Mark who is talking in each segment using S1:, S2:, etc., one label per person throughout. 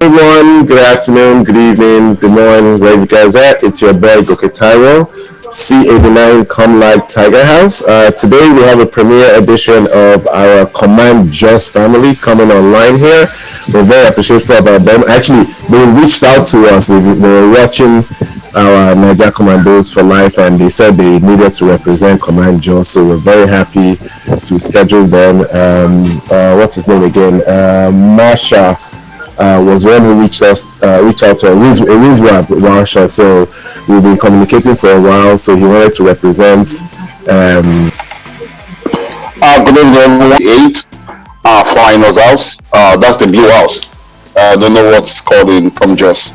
S1: everyone. Good afternoon, good evening, good morning, wherever you guys at. It's your boy Goke Tyrell, C89 Come Like Tiger House. Today we have a premiere edition of our Command Jos family coming online here. We're very appreciative about them. Actually, they reached out to us. They were watching our Naija Commandos for life, and they said they needed to represent Command Jos. So we're very happy to schedule them. What's his name again? Marsha. Was one who reached out to Rizwa Marsha. So we've been communicating for a while. So he wanted to represent.
S2: Good evening, everyone. Flying us house. That's the blue house. I don't know what's called in Jos.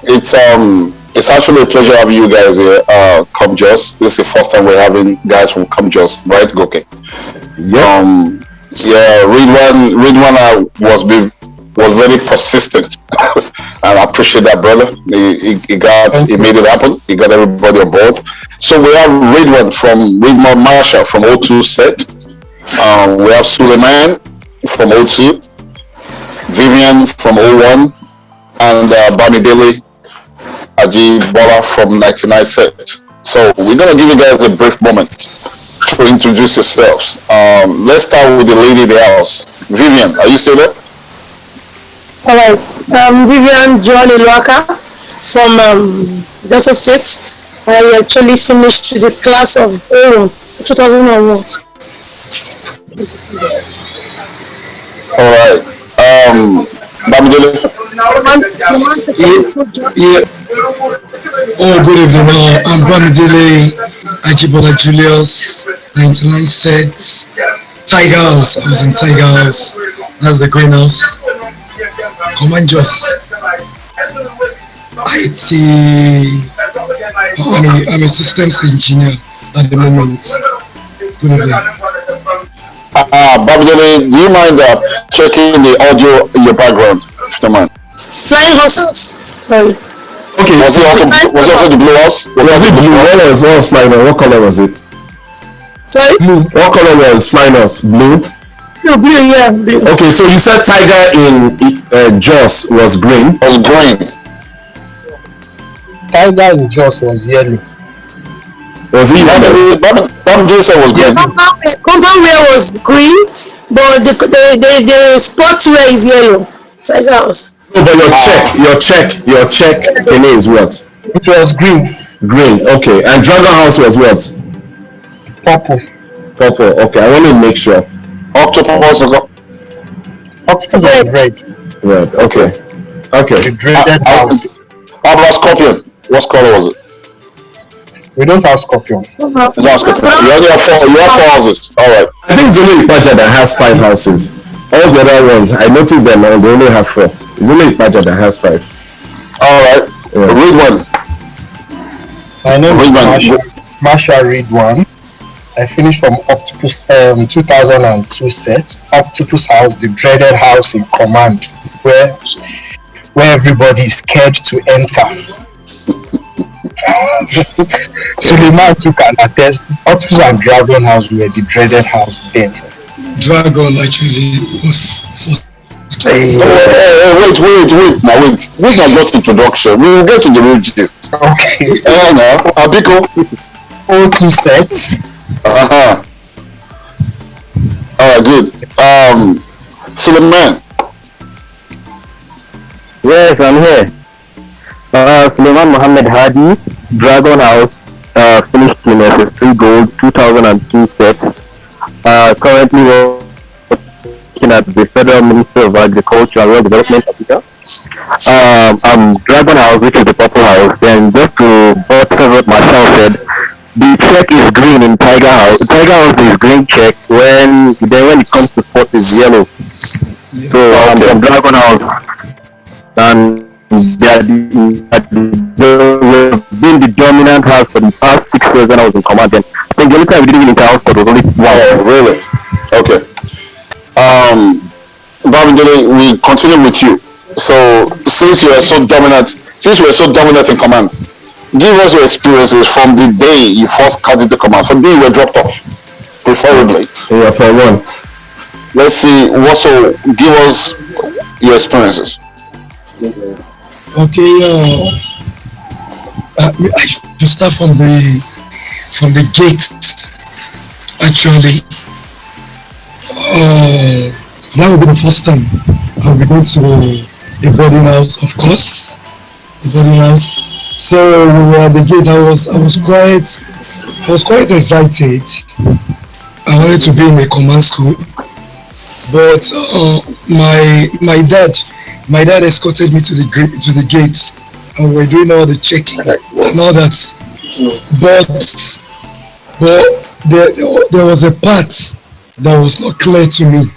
S2: It's actually a pleasure having you guys here. Jos. This is the first time we're having guys from Jos, right, Goke?
S1: Yeah.
S2: Ridwan was very persistent, and I appreciate that, brother. He made it happen. He got everybody on board. So we have Ridwan Marsha from O2 set. We have Suleiman from O2, Vivian from O1, and Bamidele Ajibola from 99 set. So we're gonna give you guys a brief moment to introduce yourselves. Let's start with the lady in the house. Vivian, are you still there?
S3: Alright, Vivian John Iluaka from Delta State. I actually finished the class of 2001.
S2: Alright, Bamidele?
S4: Yeah. Oh, good evening. I'm Bamidele Ajibola Julius, 99 sets, Tiger House. I was in Tiger House. That's the greenhouse. Command Jos. IT. I'm a systems engineer at the moment. Good evening.
S2: Bamidele, do you mind checking the audio in your background? If you don't mind.
S3: Flying horses. Sorry.
S1: Okay.
S2: Was it also the blue house?
S1: Was it blue? What was flying house? What color was it?
S3: Sorry?
S1: Blue. What color was flying house? Blue?
S3: Blue, yeah, blue.
S1: Okay, so you said Tiger in Jos was green.
S2: Was green.
S5: Tiger in Jos was yellow.
S1: Was he yellow?
S2: Bamidele said was green.
S3: Compound wear was green, but the sports wear is yellow. Tiger House.
S1: No, but your check Kenny is what?
S5: It was green.
S1: Green, okay. And Dragon House was what?
S5: Purple.
S1: Purple, okay. I want to make sure.
S2: Octopus
S5: was red.
S1: Red, okay.
S5: The dreaded house.
S2: How about Scorpion? What color was it?
S5: We don't have Scorpion.
S2: You don't have Scorpion. You only have four houses. Alright.
S1: I think it's only Ipaja that has 5 houses. All the other ones, I noticed them now, they only have 4. It's only Ipaja that has 5.
S2: Alright.
S1: Yeah.
S2: Read one.
S5: My name is Marsha Ridwan. I finished from Octopus 2002 set. Octopus House, the dreaded house in command, where everybody is scared to enter. Suleiman took an attest. Octopus and Dragon House were the dreaded house then.
S4: Dragon actually was
S2: Wait. Now wait. This is not just introduction. We will get to the real gist.
S5: Okay.
S2: Now, Abiko.
S5: O2 sets.
S2: Alright, good. Suleiman.
S6: Yes, I'm here. Suleiman Mohammed Hadi, Dragon House, finished in SS3 Gold 2002 set. Currently working at the Federal Ministry of Agriculture and Rural Development Officer. Dragon House, which is the purple house. Then just to buttress what Marshall said, the check is green in Tiger House. Tiger House is green check when it comes to sport is yellow. So I'm from Dragon House, and they've been the dominant house for the past 6 years when I was in command. And I think the only time we didn't enter house was only one.
S2: Oh, really? Okay. Bamidele, we continue with you. So since you were so dominant in command, give us your experiences from the day you first got into command, from the day you were dropped off, preferably.
S1: Yeah, for one.
S2: Let's see. Also, give us your experiences.
S4: Okay, I should start from the gate. Actually, that will be the first time I'll be going to a boarding house, of course, a boarding house. So we were at the gate. I was quite excited. I wanted to be in a command school, but my dad escorted me to the gate, and we were doing all the checking and all that. But there was a part that was not clear to me,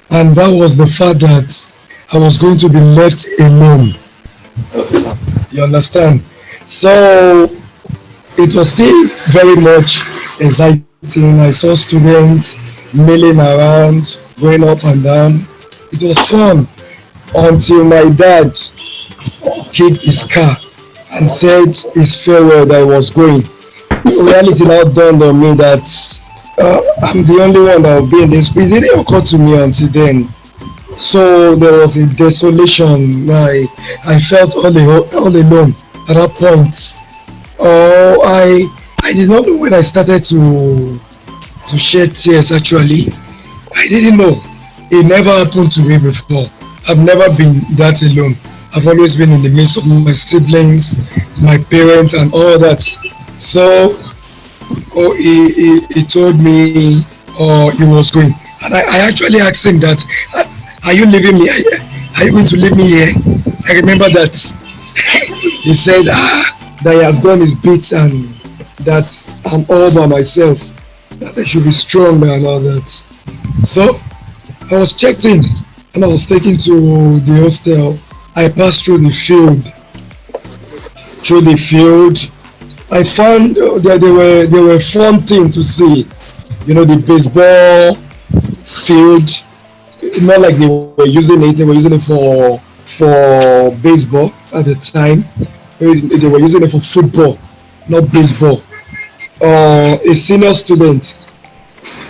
S4: and that was the fact that I was going to be left alone. You understand? So it was still very much exciting. I saw students milling around, going up and down. It was fun until my dad kicked his car and said his farewell that he was going. Reality now dawned on me that I'm the only one that will be in this. It didn't occur to me until then. So there was a desolation. I felt all alone at that point. Oh, I did not know when I started to shed tears. Actually, I didn't know. It never happened to me before. I've never been that alone. I've always been in the midst of my siblings, my parents, and all that. So, he told me he was going, and I actually asked him that, are you leaving me? Are you going to leave me here? I remember that he said that he has done his bit and that I'm all by myself, that I should be strong and all that. So I was checked in and I was taken to the hostel. I passed through the field. I found that there were fun things to see. You know, the baseball field. Not like they were using it. They were using it for baseball at the time. They were using it for football, not baseball. A senior student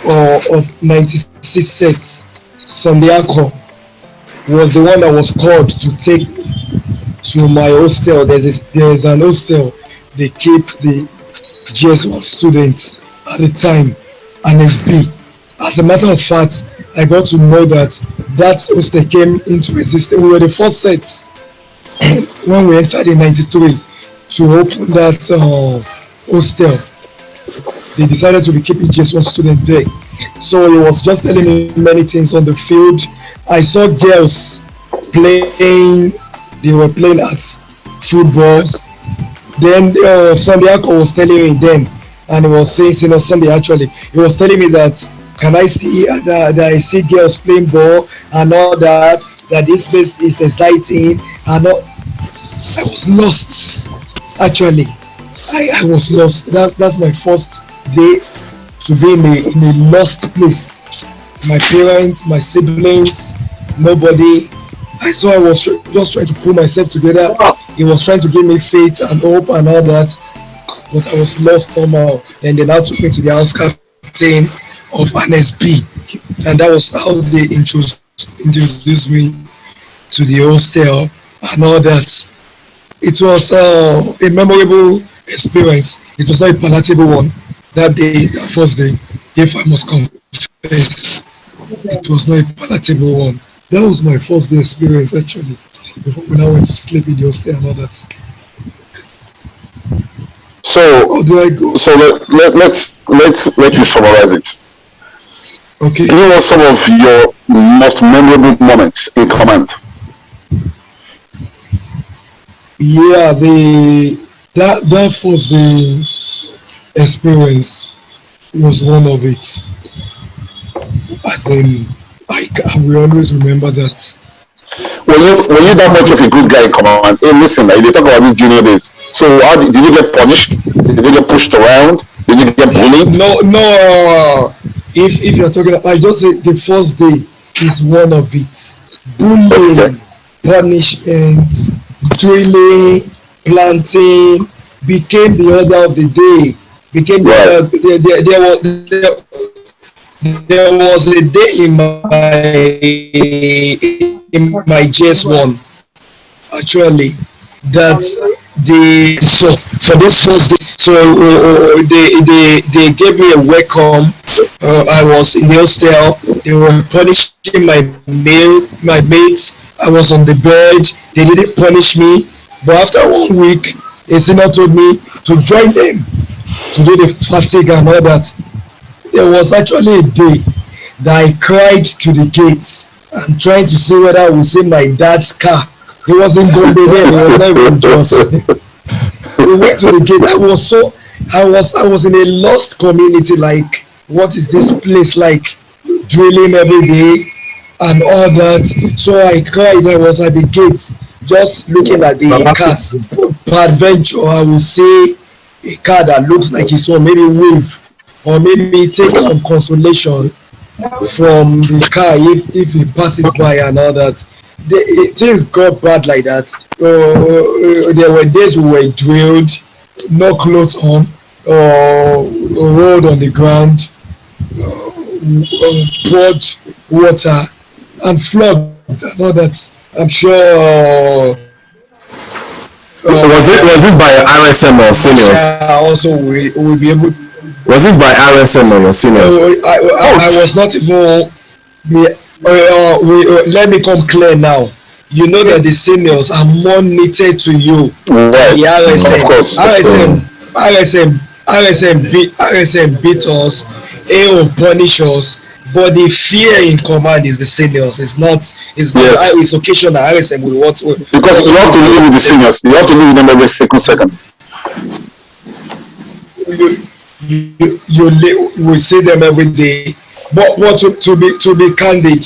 S4: of 96 sets, Sandiako, was the one that was called to take to my hostel. There's an hostel. They keep the GS1 students at the time, and SB. As a matter of fact, I got to know that hostel came into existence. We were the first set when we entered in '93 to open that hostel. They decided to be keeping GS1 students there. So he was just telling me many things on the field. I saw girls playing. They were playing at footballs. Then Sunday Uncle was telling me then, and he was saying, Sunday actually, he was telling me that, can I see that I see girls playing ball and all that, that this place is exciting and all. I was lost, actually. I was lost. That's my first day to be in a lost place. My parents, my siblings, nobody. I was just trying to pull myself together. He was trying to give me faith and hope and all that, but I was lost somehow. And they now took me to the house captain of an SB, and that was how they introduced me to the hostel and all that. It was a memorable experience. It was not a palatable one that day, that first day, if I must confess. It was not a palatable one. That was my first day experience actually, before when I went to sleep in the hostel and all that.
S2: So
S4: how do I go?
S2: So let's let you summarize it.
S4: Okay.
S2: Give us some of your most memorable moments in command.
S4: Yeah, that first day experience was one of it. As in, I will always remember that.
S2: Were you that much of a good guy in command? Hey, listen, like, they talk about these junior days. So how did you get punished? Did you get pushed around? Did you get bullied?
S4: No. If you're talking, I just say the first day is one of it. Bullying, okay. Punishment, drilling, planting became the order of the day. Became right. There was a day in my in my JS1 actually that they so for this first day so they gave me a welcome. I was in the hostel. They were punishing my mates. I was on the bed. They didn't punish me, but after 1 week a senior told me to join them to do the fatigue and all that. There was actually a day that I cried to the gates and trying to see whether I would see my dad's car. He wasn't going to be there. He was not even just. We went to the gate. I was in a lost community. Like, what is this place like? Drilling every day and all that. So I cried. I was at the gate, just looking at the cars. Peradventure, I will see a car that looks like his own, maybe wave, or maybe take some consolation from the car if he passes by and all that. Things got bad like that. There were days we were drilled, no clothes on, rolled on the ground, poured water, and flogged and all that. I'm sure.
S1: Was this by RSM or seniors?
S4: Also, we will be able to.
S1: Was this by RSM or your seniors?
S4: I was not even. Let me come clear now. You know that the seniors are more knitted to you than the RSM.
S2: Of course.
S4: RSM beat us, AO punish us, but the fear in command is the seniors. It's not. It's occasional. RSM will want to.
S2: Because you have to live with the seniors. You have to live with them every second.
S4: We see them every day. But to be candid,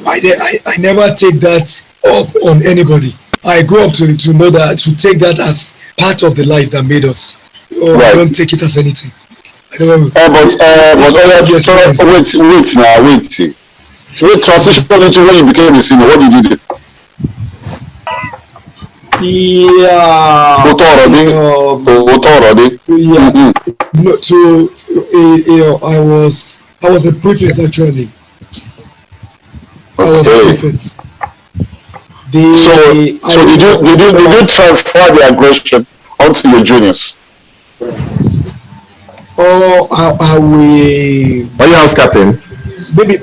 S4: I never take that up on anybody. I grew up to know that, to take that as part of the life that made us. Right. I don't take it as anything. I don't know.
S2: Wait. We transition into when you became a senior. What did you do?
S4: Yeah. No, I was a prefect actually. I was a prefect.
S2: So did you transfer the aggression onto your juniors?
S4: I will.
S1: Are you house captain?
S4: Maybe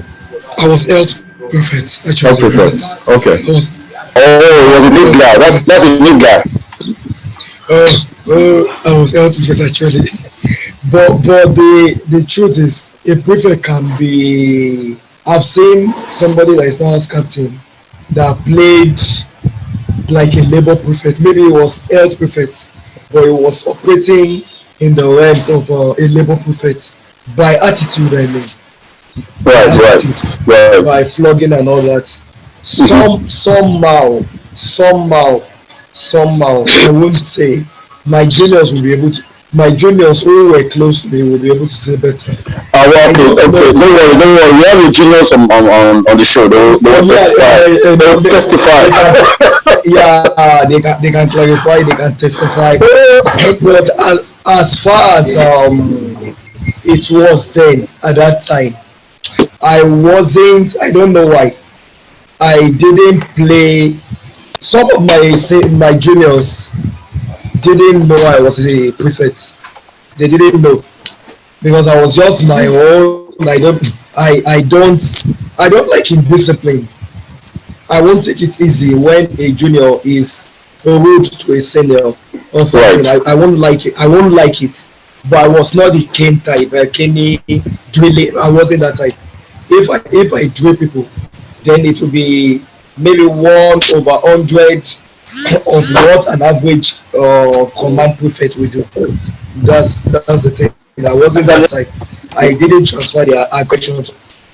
S4: I was health prefect actually.
S1: Health prefect. Okay.
S2: He was a big guy. That's a big guy.
S4: I was health prefect actually. But the truth is, a prefect can be. I've seen somebody that is not house captain that played like a labor prefect. Maybe he was health prefect, but he was operating in the realms of a labor prefect by attitude. I mean,
S2: right.
S4: By flogging and all that. Somehow, I won't say my juniors will be able to. My juniors who were close to me will be able to say better.
S2: Okay. Don't worry. We have the juniors on the show. They'll testify.
S4: They can clarify. They can testify. But as far as it was then at that time, I wasn't. I don't know why. I didn't play. Some of my juniors didn't know I was a prefect. They didn't know because I was just my own. I don't like indiscipline. I won't take it easy when a junior is rude to a senior or something. Right. I won't like it. But I was not the cane type. Kenny drilling. I wasn't that type. If I drill people, then it will be maybe 1/100 of what an average command prefect will do. That's the thing. I wasn't that type. I didn't transfer the aggression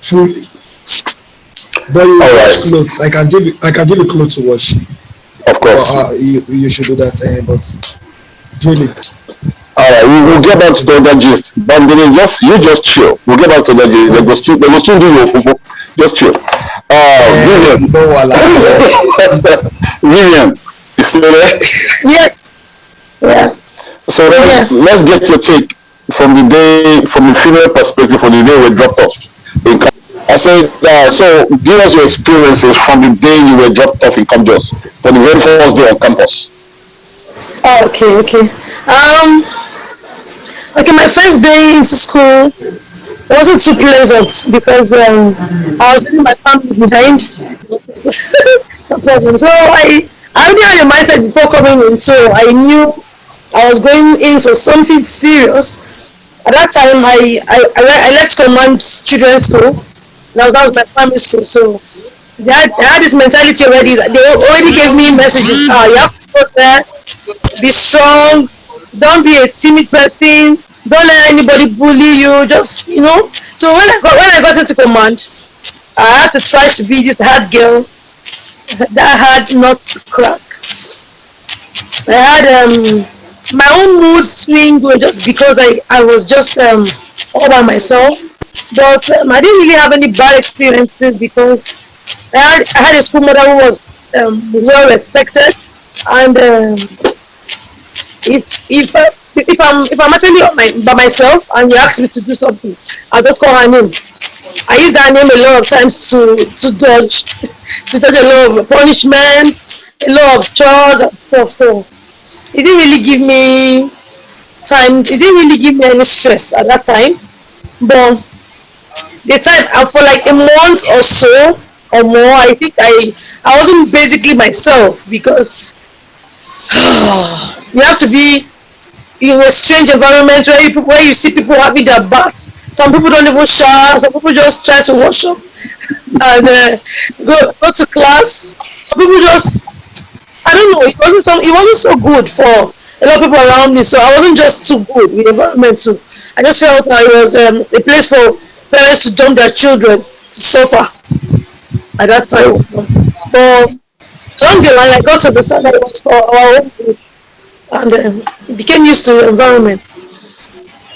S4: fully. But you wash clothes. I can give you clothes to wash.
S2: Of course.
S4: You should do that. But drill it.
S2: Alright, we'll get back to the other gist. But you just chill. We'll get back to the gist. They will still do your fufu. Just chill. Vivian. Vivian, you still there?
S3: Yeah.
S2: So let's get your take from the female perspective, from the day we dropped off. I said, so give us your experiences from the day you were dropped off in Comjos for the very first day on campus.
S3: Oh, okay. Um, okay, my first day into school wasn't too pleasant because I was leaving my family behind. No problem. So I already had a mindset before coming in, so I knew I was going in for something serious. At that time, I left command children's school. That was my primary school, so they had this mentality already. That they already gave me messages. You have to go there, be strong, don't be a timid person, don't let anybody bully you. Just So when I got into command, I had to try to be this hard girl that had not to crack. I had my own mood swing were just because I was just all by myself. But I didn't really have any bad experiences because I had a school mother who was well respected, and if I'm actually by myself and you ask me to do something, I'll just call her name. I use that name a lot of times to dodge to dodge a lot of punishment, a lot of chores and stuff. So it didn't really give me time. It didn't really give me any stress at that time. But the time for like a month or so or more, I think I wasn't basically myself because you have to be in a strange environment where you see people having their baths. Some people don't even shower. Some people just try to wash up and go to class. Some people just I don't know. It wasn't so good for a lot of people around me. So I wasn't just too good with the environment too. I just felt that it was a place for parents to dump their children to suffer at that time. But along the line, I got to understand that it was for our own good and became used to the environment.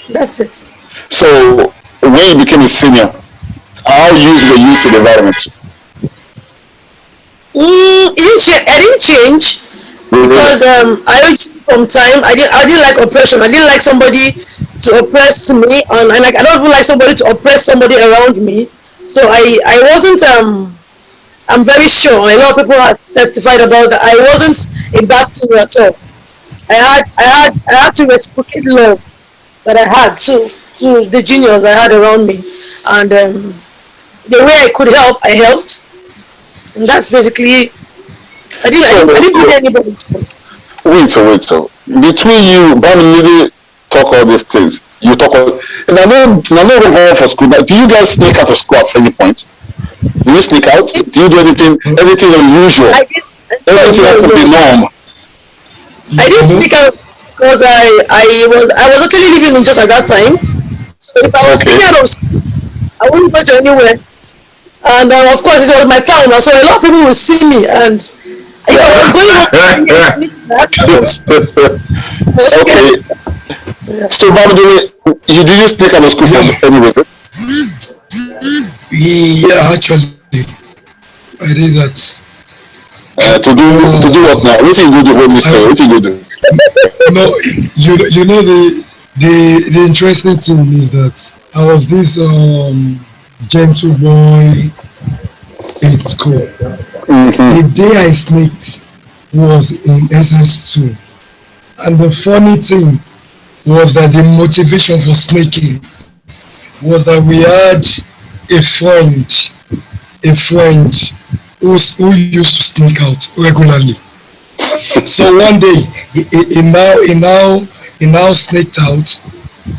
S3: That's it.
S2: So when you became a senior, how used were you to the environment?
S3: I didn't change
S2: Really?
S3: because I always from time. I didn't like oppression. I didn't like somebody to oppress me, and like I don't even like somebody to oppress somebody around me. So I wasn't I'm very sure a lot of people have testified about that. I wasn't a bad singer at all. I had to reciprocate love that I had to the juniors I had around me, and the way I could help, I helped, and that's basically. I didn't
S2: So
S3: need anybody.
S2: wait. Between you, Bamilede talk all these things. You talk all, and I know going for school. But do you guys sneak out of school at any point? Do you sneak out? Do you do anything unusual?
S3: I did.
S2: Anything out of the norm?
S3: I didn't
S4: You know,
S3: speak out because I was actually living in just at that time. So if I was speaking
S2: Okay.
S3: out of school, I wouldn't go to anywhere. And of course, it was my town, so a lot of people will see me. And if I was going home, I had to go. I was scared.
S2: Okay. So Bamilede, you didn't sneak out of school from
S4: yeah,
S2: anywhere.
S4: yeah, actually, I did that.
S2: To do what now? What you go do hold this
S4: I,
S2: What you go do?
S4: no, you know the interesting thing is that I was this gentle boy in school. The
S2: Mm-hmm.
S4: day I sneaked was in SS2, and the funny thing was that the motivation for sneaking was that we had a friend, who used to sneak out regularly. So one day he now sneaked out.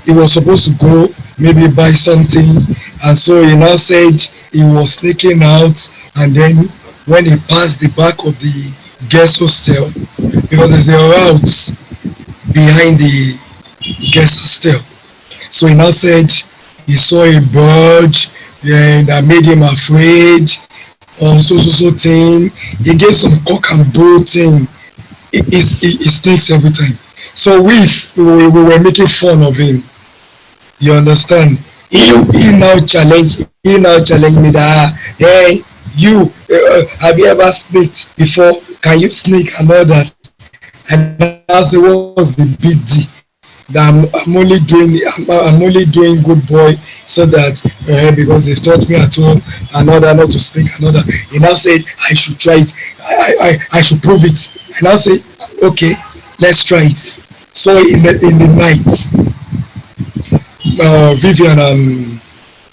S4: He was supposed to go maybe buy something, and so he now said he was sneaking out, and then when he passed the back of the guest hostel, because there's a route behind the guest hostel, so he now said he saw a bird and that made him afraid, or so thing. He gave some cock and bull thing. He sneaks every time. So we were making fun of him. You understand?
S2: You
S4: He now challenged me that, hey, you have you ever sneaked before? Can you sneak and all that? And I said, what was the big deal? that I'm only doing good boy, so that because they've taught me at home another not to speak another. He now said I should try it. I should prove it. And I say okay, let's try it. So in the night, Vivian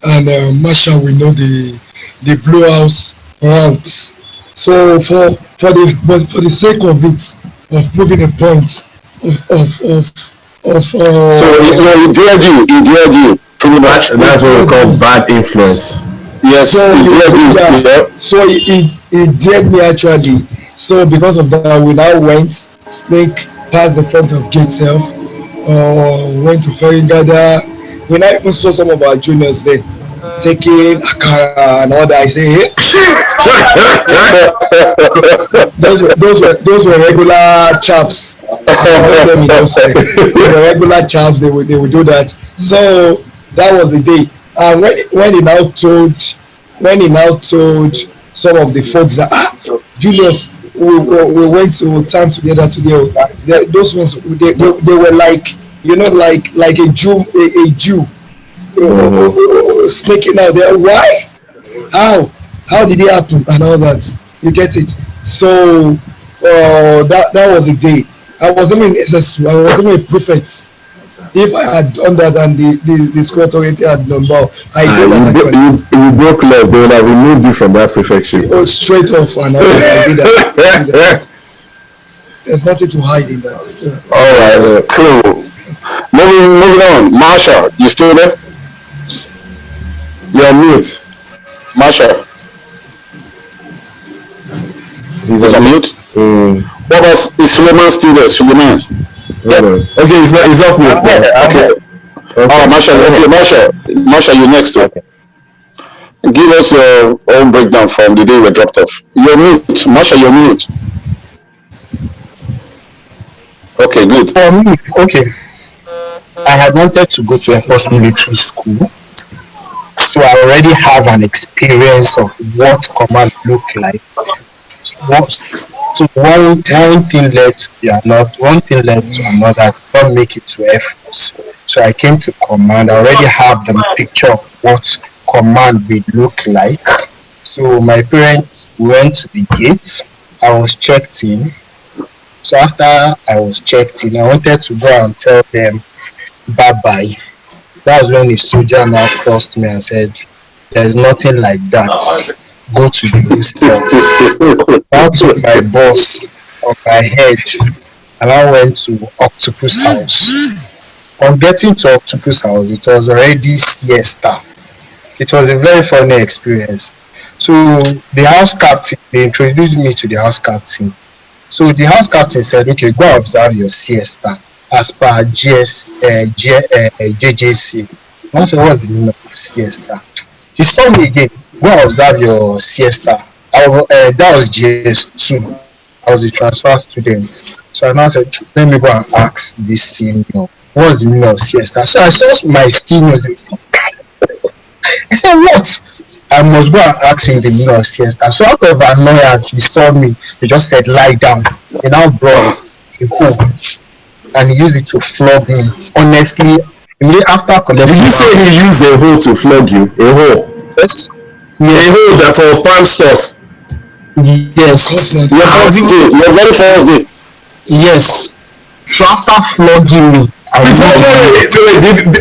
S4: and Masha will know the blow house routes. So for the sake of it, of proving a point of
S2: So he dared you, pretty much.
S1: That's what we call bad influence.
S2: Yes,
S4: so
S2: he dared you. Yeah.
S4: so he dared me actually. So because of that, we now went snake past the front of gate self, went to ferry gather. We now even saw some of our juniors there taking akara and all that. I say, hey, those were regular chaps. Them outside. They were regular chaps. They would do that. So that was the day. And when he now told some of the folks that Julius, we went to town together today. Those ones they were like, like a Jew sneaking out there. Why? How did it happen and all that? You get it? So that was a day. I was even in SS2. I was even a prefect. If I had done that and the school authority had known about,
S1: you broke laws. They would have removed you from that prefectship.
S4: It was straight off, and I did that. There's nothing to hide in that.
S2: All right, cool. Moving on. Marsha, you still there?
S1: You're on mute.
S2: Marsha. He's on mute. What was is Suleiman still there? Suleiman.
S1: Okay, he's off mute.
S2: Okay. Oh, Marsha, you next. Okay. Give us your own breakdown from the day we dropped off. You're mute. Marsha, you're mute. Okay, good.
S5: Okay. I had wanted to go to a first military school, so I already have an experience of what command look like. So one thing led to another. Don't make it to Air Force. So I came to command. I already have the picture of what command will look like. So my parents went to the gate. I was checked in. So after I was checked in, I wanted to go and tell them bye-bye. That was when the soldier now crossed me and said, "There's nothing like that. Go to the hostel." I took my boss on my head and I went to Octopus House. On getting to Octopus House, it was already siesta. It was a very funny experience. So the house captain, they introduced me to the house captain. So the house captain said, "Okay, go observe your siesta as per JJC." I said, "What's the meaning of siesta?" He saw me again. "Go observe your siesta." That was GS2. I was a transfer student. So I now said, "Let me go and ask this senior, what's the meaning of siesta?" So I saw my seniors. I said, "What?" I must go and ask him the meaning of siesta. So out of annoyance, he saw me. He just said, "Lie down." He now brought a hoe and he used it to flog me. Honestly, immediately after collecting.
S1: Did you say he used a hoe to flog you? A hoe?
S5: Yes.
S1: A hoe that for farm stuff?
S5: Yes.
S2: Your very first day.
S5: Yes. So after flogging me,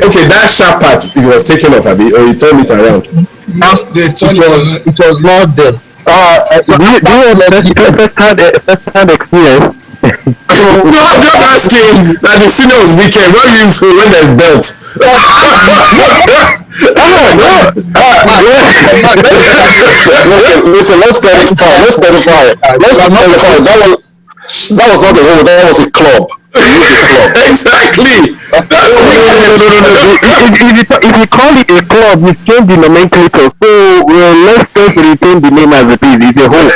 S1: okay, that sharp part it was taken off, Abi, or you turned it around.
S5: It was not there.
S6: Do you have first-hand experience?
S1: No, I'm just asking that the senior was wicked. Why you use when there's belt?
S2: Listen, let's clarify. That was not a hole, that was a club.
S1: Exactly. That's
S6: If you call it a club, you change the nomenclature. So let's just retain the name as it is. It's a hole.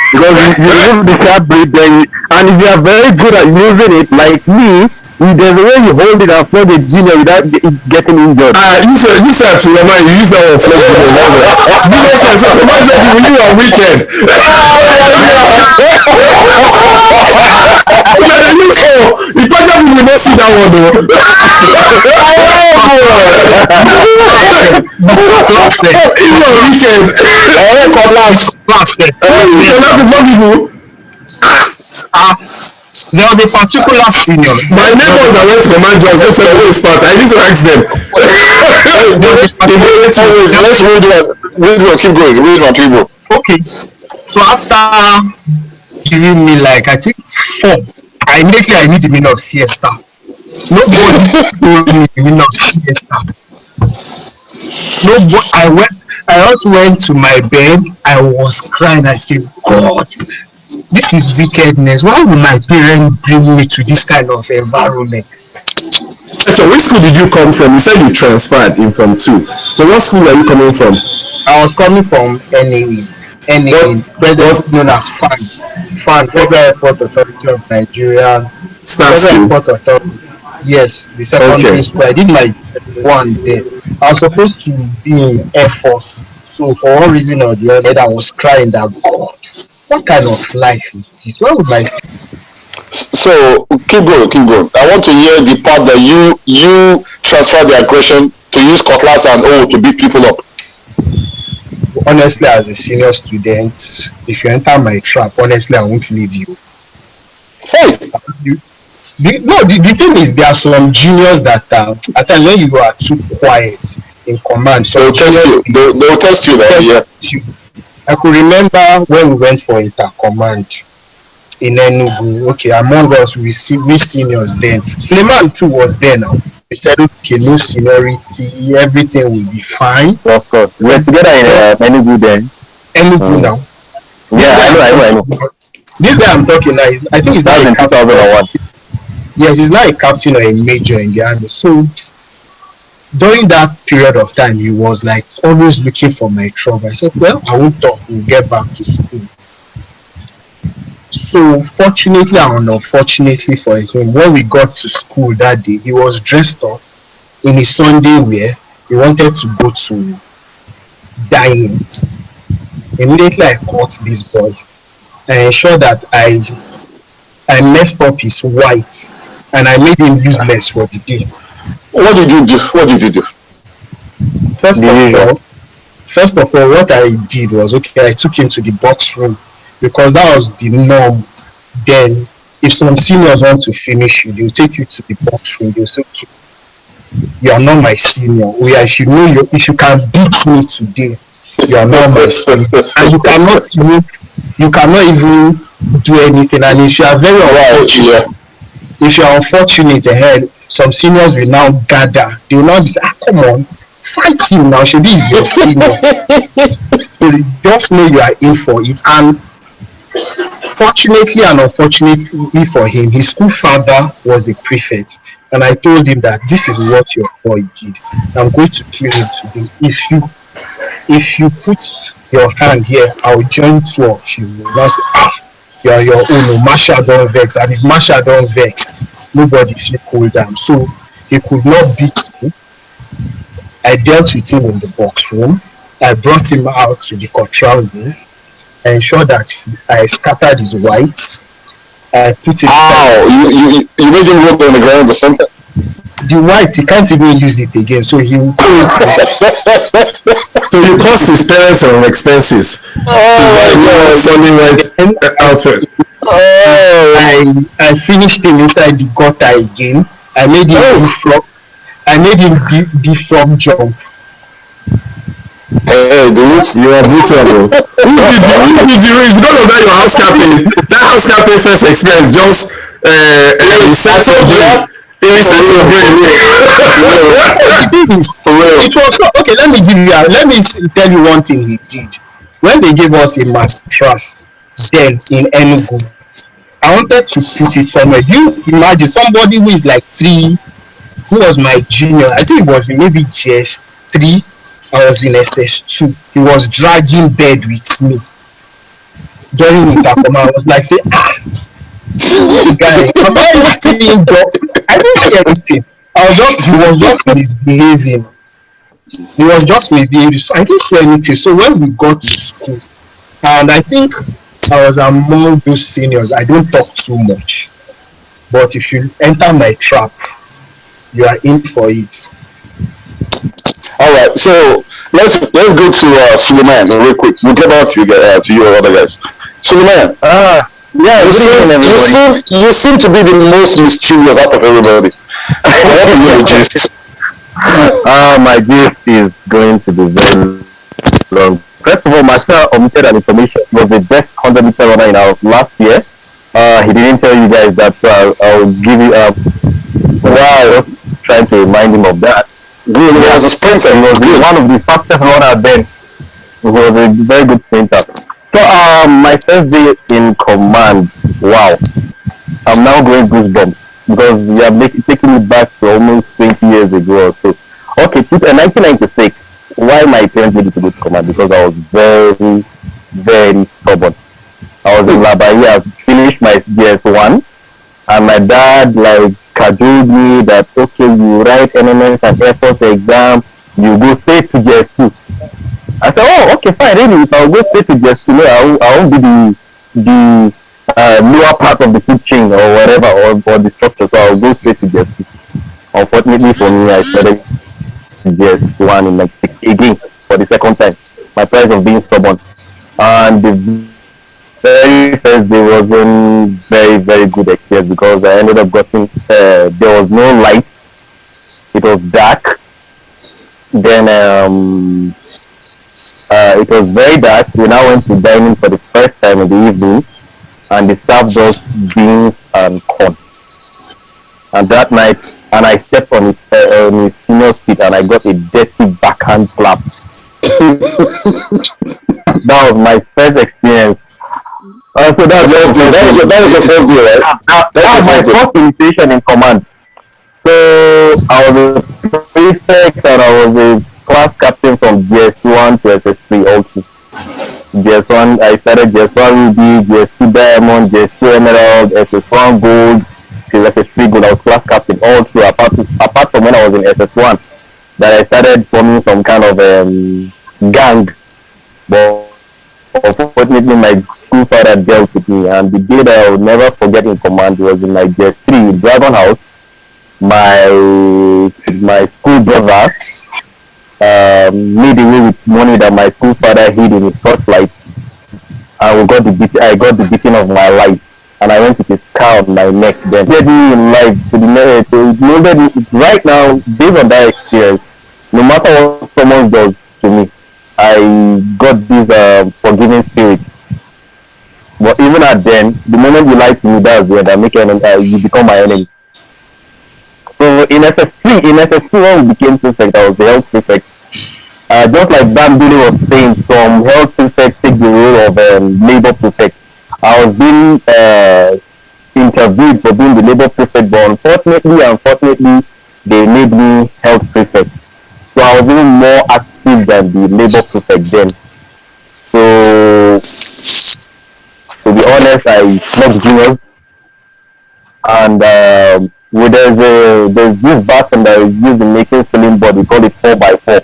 S6: Because you remove the sharp blade, and if you are very good at using it, like me, there's a way you hold it and flog a junior without getting injured.
S1: You said Fulama, you use that one flog the you said so imagine you are wicked. You better use hoe. You better be will not see that one though. You are wicked.
S5: There was a particular senior.
S1: My neighbors that went to command jobs, let's say which part. I need to ask them.
S2: Let's read one. Keep going. Read one, people.
S5: Okay. So after giving me like I think 4, I need the meaning of siesta. Nobody told me the meaning of siesta. Nobody. I also went to my bed. I was crying. I said, God, this is wickedness. Why would my parents bring me to this kind of environment?
S1: So which school did you come from? You said you transferred in from 2. So what school are you coming from?
S5: I was coming from NAE, presently known as FAN, Federal Airport Authority of Nigeria. Federal Airport Authority. Yes, the secondary school. I did my 1 there. I was supposed to be in Air Force. So for one reason or the other, I was crying that, God, what kind of life is this? Why would my...
S2: So keep going. I want to hear the part that you transfer the aggression to use cutlass and to beat people up.
S5: Honestly, as a senior student, if you enter my trap, honestly, I won't leave you.
S2: Hey!
S5: The thing is, there are some juniors that at times when you are too quiet in command, so
S2: they'll test you. They'll test you there. Yeah.
S5: I could remember when we went for intercommand in Enugu. Okay, among us, we seniors then. Suleiman too was there now. We said, okay, no seniority, everything will be fine.
S6: Of course. We were together in Enugu then.
S5: Enugu now.
S6: Yeah, I know.
S5: This guy I'm talking now, I think he's now
S6: in 2001.
S5: Yes, he's now a captain or a major in the army. So during that period of time, he was like always looking for my trouble. I said, well, I won't talk. We'll get back to school. So fortunately and unfortunately for him, when we got to school that day, he was dressed up in his Sunday wear. He wanted to go to dining. Immediately I caught this boy. I ensured that I messed up his white and I made him useless for the day.
S2: What did you do?
S5: First of all, what I did was, okay, I took him to the box room because that was the norm. Then, if some seniors want to finish you, they'll take you to the box room. They'll say, okay, you are not my senior. If you can beat me today, you are not my senior. And you cannot even do anything. And if you are very unfortunate, if you are unfortunate ahead, some seniors will now gather. They will now say, come on, fight him now. Should be your senior. So just know you are in for it. And fortunately and unfortunately for him, his school father was a prefect. And I told him that this is what your boy did. I'm going to kill him today. If you put your hand here, I'll join 2 of you. Now say, you are your own. Marshall don't vex. And if Marshall don't vex, nobody should cool down. So he could not beat me. I dealt with him in the box room. I brought him out to the control room. I ensured that I scattered his whites. I put it.
S2: You made him walk on the ground or something?
S5: The whites, he can't even use it again. So he will.
S1: So you cost his parents some expenses to buy Sunday white outfit.
S5: I finished him inside the gutter again. I made him do frog jump.
S2: Hey, dude,
S1: you are brutal, bro. Who did you read? Because of that, your house captain. That house captain first experience just reset your brain. It reset your brain.
S5: It was so, okay. Let me tell you one thing he did. When they gave us a mattress then in Enugu, I wanted to put it somewhere. You imagine somebody who is like 3, who was my junior. I think it was maybe just 3. I was in SS2. He was dragging bed with me during intercommand. I was like, say, this guy, am I stealing dog? I didn't say anything. He was just misbehaving. So I didn't say anything. So when we got to school, and I think I was among those seniors, I don't talk too much. but if you enter my trap, you are in for it.
S2: All right, so let's go to Suleiman real quick. We'll get back to you other guys. Suleiman,
S6: Yeah,
S2: you
S6: good
S2: seem
S6: evening,
S2: you
S6: everybody.
S2: seem you seem to be the most mischievous out of everybody. What do you gist?
S6: My gift is going to be very long. First of all, Marshall omitted an information. He was the best 100-meter runner in our last year. He didn't tell you guys that, so I'll give you.
S2: Wow,
S6: Just trying to remind him of that.
S2: good. He
S6: Yeah,
S2: was a sprinter.
S6: he was
S2: Good.
S6: one of the fastest runners then. He was a very good sprinter. So, my first day in command. Wow, I'm now going goosebumps because we are taking it back to almost 20 years ago or so. Okay, 1996. Why my parents made me to go to command? Because I was very, very stubborn. I was in Labaya, finished my GS1, and my dad like cajoled me that okay, you write NMS and Air Force exam, you go straight to GS2. I said, oh, okay, fine, really. If I'll go straight to GS2, no, I won't be the lower part of the food chain or whatever, or the structure. So I'll go straight to GS2. Unfortunately for me, I started GS1 in like again for the second time. My price of being stubborn, and the very first day wasn't very good experience because I ended up getting there was no light. It was dark. Then it was very dark. We now went to dining for the first time in the evening, and they served us beans and corn. And that night, and I stepped on his senior's feet, and I got a dirty backhand slap. That was my first experience. So that's
S2: First day. That was your first day, right?
S6: that
S2: That's
S6: was
S2: your
S6: my
S2: first day.
S6: first invitation in command. So I was a prefect and I was a class captain from GS1 to SS3 also. GS1, I started GS1 Ruby, GS2 Diamond, GS2 Emerald, SS1 Gold, till SS3 Gold. I was class captain all through, apart from when I was in SS1, that I started forming some kind of gang. But unfortunately, my school father dealt with me, and the day that I will never forget in command was in my GS3 Dragon House. My school brother made away with money that my school father hid in his torchlight, and I got the beating of my life, and I went with a scar on my neck. Then led me in life to molded me right now based on that experience. No matter what someone does to me, I got this forgiving spirit. But even at then, the moment you lie to me, that's when you become my enemy. So in SS3 when we became prefect, I was the health prefect. Just like Bambili was saying, some health prefects take the role of labor prefect. I was being interviewed for being the labor prefect, but unfortunately, they made me health prefect. So I was even more active than the labor prefect then. So to be honest, I slugged juniors, and there's this baton that is used in making ceiling board. We call it 4x4.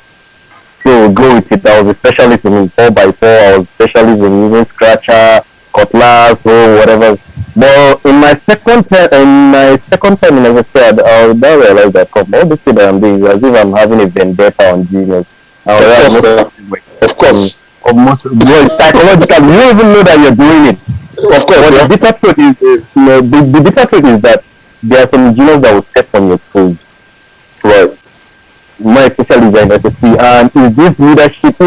S6: So go with it. I was a specialist in 4x4. I was a specialist in using scratcher, cutlass, or whatever. But in my second time in SSC, I don't realize that all this thing that I'm doing is as if I'm having a vendetta on juniors.
S2: Of course, of course.
S6: Well, psychologically, you don't even know that you're doing it.
S2: Of course,
S6: But
S2: yeah.
S6: the bitter truth is the bitter truth is that there are some juniors that will step on your toes.
S2: Right.
S6: More especially in SSC, and is this leadership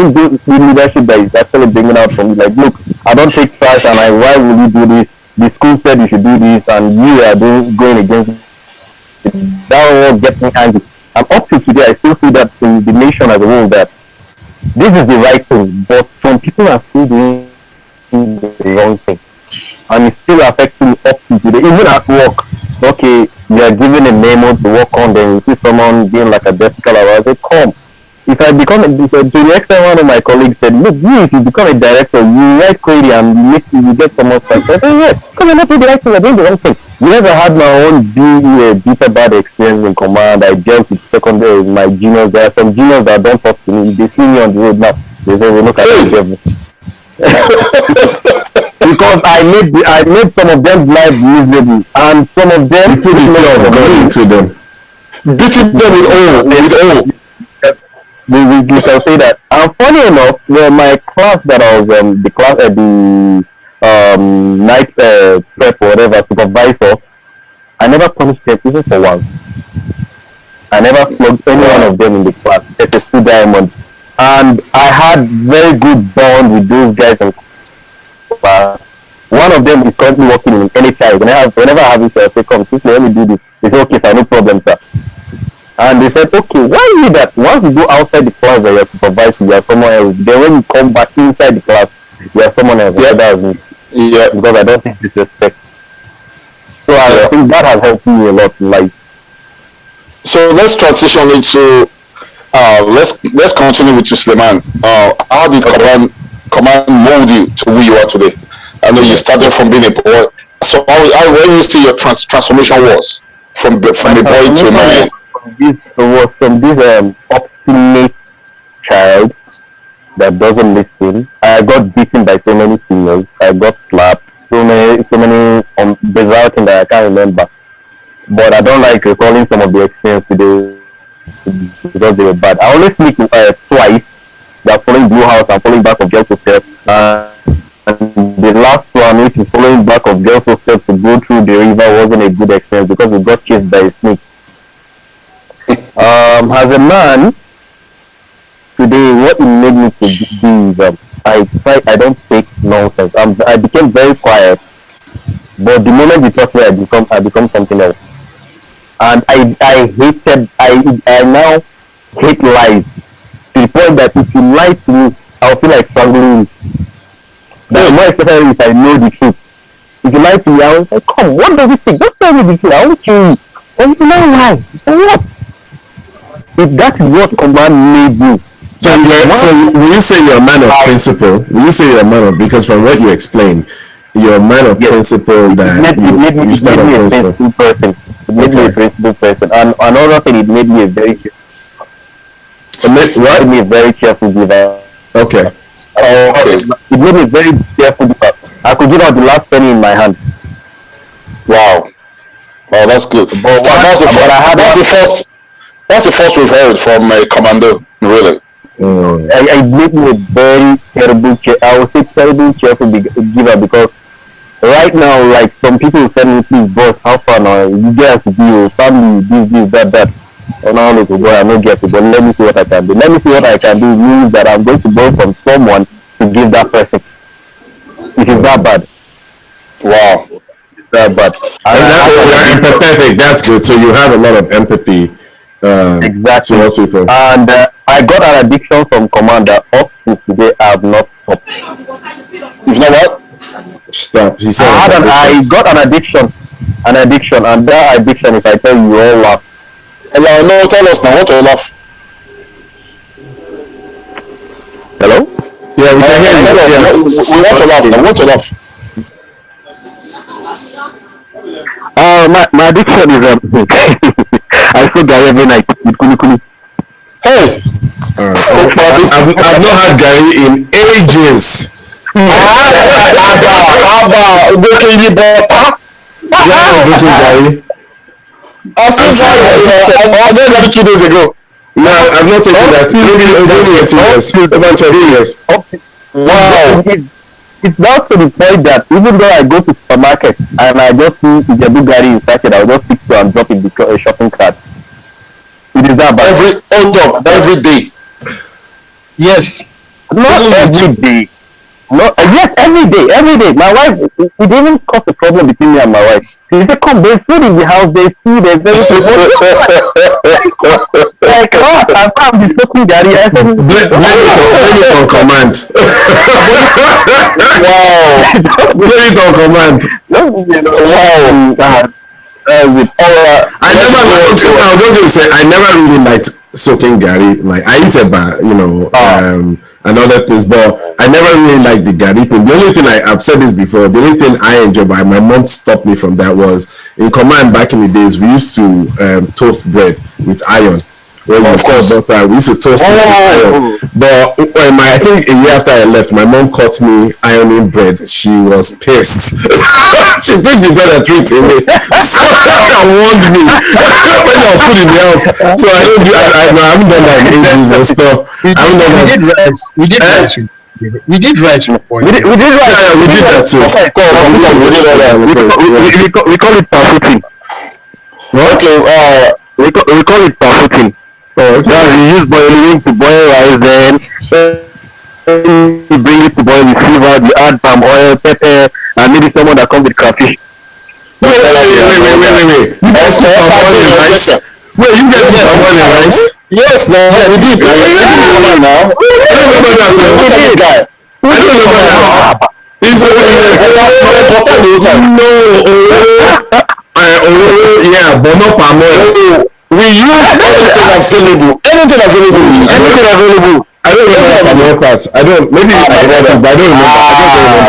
S6: that is actually bringing out from you? Like, look, I don't take trash, and why will you do this? The school said you should do this, and you are going against it. That will get me angry. And up to today, I still see that in the nation as a whole that this is the right thing, but some people are still doing the wrong thing, and it's still affecting me up to today. Even at work, okay, you are given a memo to work on, then you see someone being like a vertical around. I say, come. If I become to the extent one of my colleagues said, look, if you become a director, you write query and you get some more stuff. I said, yes, because you're not doing the right thing, you're doing the wrong thing. Yes, I had my own bitter bad experience in command. I dealt with secondary with my juniors. There are some juniors that don't talk to me. They see me on the road now. They say, we look at the devil. because I made some of them life miserable, and some of them
S1: You put the fear of God into them.
S2: Beating them with all.
S6: We can say that. And funny enough, my class that I was the class at the night prep or whatever supervisor, I never punished them even for once. I never flogged any one of them in the class. It's a 2 diamond, and I had very good bond with those guys in class. One of them is currently working in any child. Whenever I have it, I say, "Come, please let me do this." They say, "Okay, sir, no problem, sir." And they said, "Okay, why is it that once you go outside the class that you're supervising, you are someone else, then when you come back inside the class, you are someone else?"
S2: Yeah.
S6: That was me.
S2: Yeah.
S6: Because I don't think disrespect. So I think that has helped me a lot in life.
S2: So let's transition into let's continue with you, Suleiman. How did command mold you to who you are today? I know you started from being a boy. So how when you see your transformation was from a boy to a man?
S6: This was from this obstinate child that doesn't listen. I got beaten by so many seniors. I got slapped. So many bizarre things that I can't remember. But I don't like recalling some of the experience today because they were bad. I only sneak twice. They are following Blue House and following back of Jos COJOSA. And the last one, which is following back of Jos COJOSA to go through the river, wasn't a good experience because we got chased by a snake. As a man, today, what it made me to do is I don't take nonsense. I became very quiet, but the moment you talk to me, I become something else. And I now hate lies to the point that if you lie to me, I'll feel like strangling you. That's more especially if I know the truth. If you lie to me, I will say, "Come, what does it take? Just tell me the truth. I won't kill you." And if you don't lie, so what? If that is what command made me.
S1: So will you say you're a man of principle? Will you say you're a man of, because from what you explained, you're a man of principle that you stand on principle.
S6: Person. It made me a principled person. And another thing, it made me a very
S1: What?
S6: made me a very cheerful giver.
S1: Okay.
S6: It made me very cheerful giver. I could give out the last penny in my hand.
S2: Wow. Oh, that's good. That's the first we've heard from a commando, really.
S6: I made me a very terrible, I would say terrible cheerful giver, because right now, like some people send me, "Please, boss, how far now? You get to be family, this, that." And now look, boy, I don't get it, but let me see what I can do. Let me see what I can do means that I'm going to borrow from someone to give that person. It is that bad.
S2: Wow.
S6: It's that bad.
S1: And you're empathetic. That's good. So you have a lot of empathy.
S6: Exactly.
S1: Towards people.
S6: And I got an addiction from Commander. Up to today, I have not stopped.
S2: You've know what?
S1: Stop. He said
S6: I got an addiction, and that addiction, if I tell you, you all laugh.
S2: No, tell us now. What to laugh?
S6: Hello?
S1: Yeah, we can hear you. Yeah.
S2: We want to laugh. I want to laugh.
S6: My addiction is I feel that every night with kuli.
S2: Hey!
S1: I've not had Gary in ages. Gary.
S2: I did that 2 days ago.
S1: No, I've not taken that. Maybe over 20 years. Over 20 years.
S6: Wow. It's now to the point that even though I go to supermarket and I just see Ijebu Gari in packet, I'll just pick to and drop in the shopping cart. It is that bad.
S2: Every day.
S6: Yes. Not every day. No, yes, every day. My wife, it didn't cause a problem between me and my wife. She said, "Come, there's food in the house, there's food, there's everything." Like, I found the soaking Gary. I said,
S1: blame it on command.
S2: Wow.
S1: Blame it on command.
S2: Wow.
S1: I never really liked soaking Gary. Like I eat about, and other things, but I never really liked the Gary thing. The only thing I've said this before, the only thing I enjoy, but my mom stopped me from that, was in command back in the days we used to toast bread with iron. when you
S2: Of course.
S1: but we used to toast it with iron. But I think a year after I left, my mom caught me ironing bread. She was pissed. She took the bread and threw it away. And warned me when I was put in the house. So I don't do. I haven't done that in ages and stuff.
S5: We
S1: I haven't done that.
S5: did rice. We did rice. We did rice before.
S6: We did right.
S1: Yeah, we did that too.
S2: Of course, we did all that.
S6: We call it parfooting.
S1: What?
S2: Okay,
S6: We call it parfooting.
S1: Oh, okay.
S6: Now you use boiling to boil rice, then you bring it to boil, you sieve out, you add palm oil, pepper, and maybe someone that comes with crayfish.
S1: Wait. You guys put palm oil in rice? Wait, you guys put palm oil in rice?
S2: yes, no, we did. Come on now.
S1: I don't remember that.
S2: Look at this guy.
S1: I don't remember that. It's yeah, but not palm oil.
S2: We use anything available. Anything available. We use.
S6: Anything available.
S1: I don't remember the palm oil part. I don't. Maybe I read it, but I don't remember.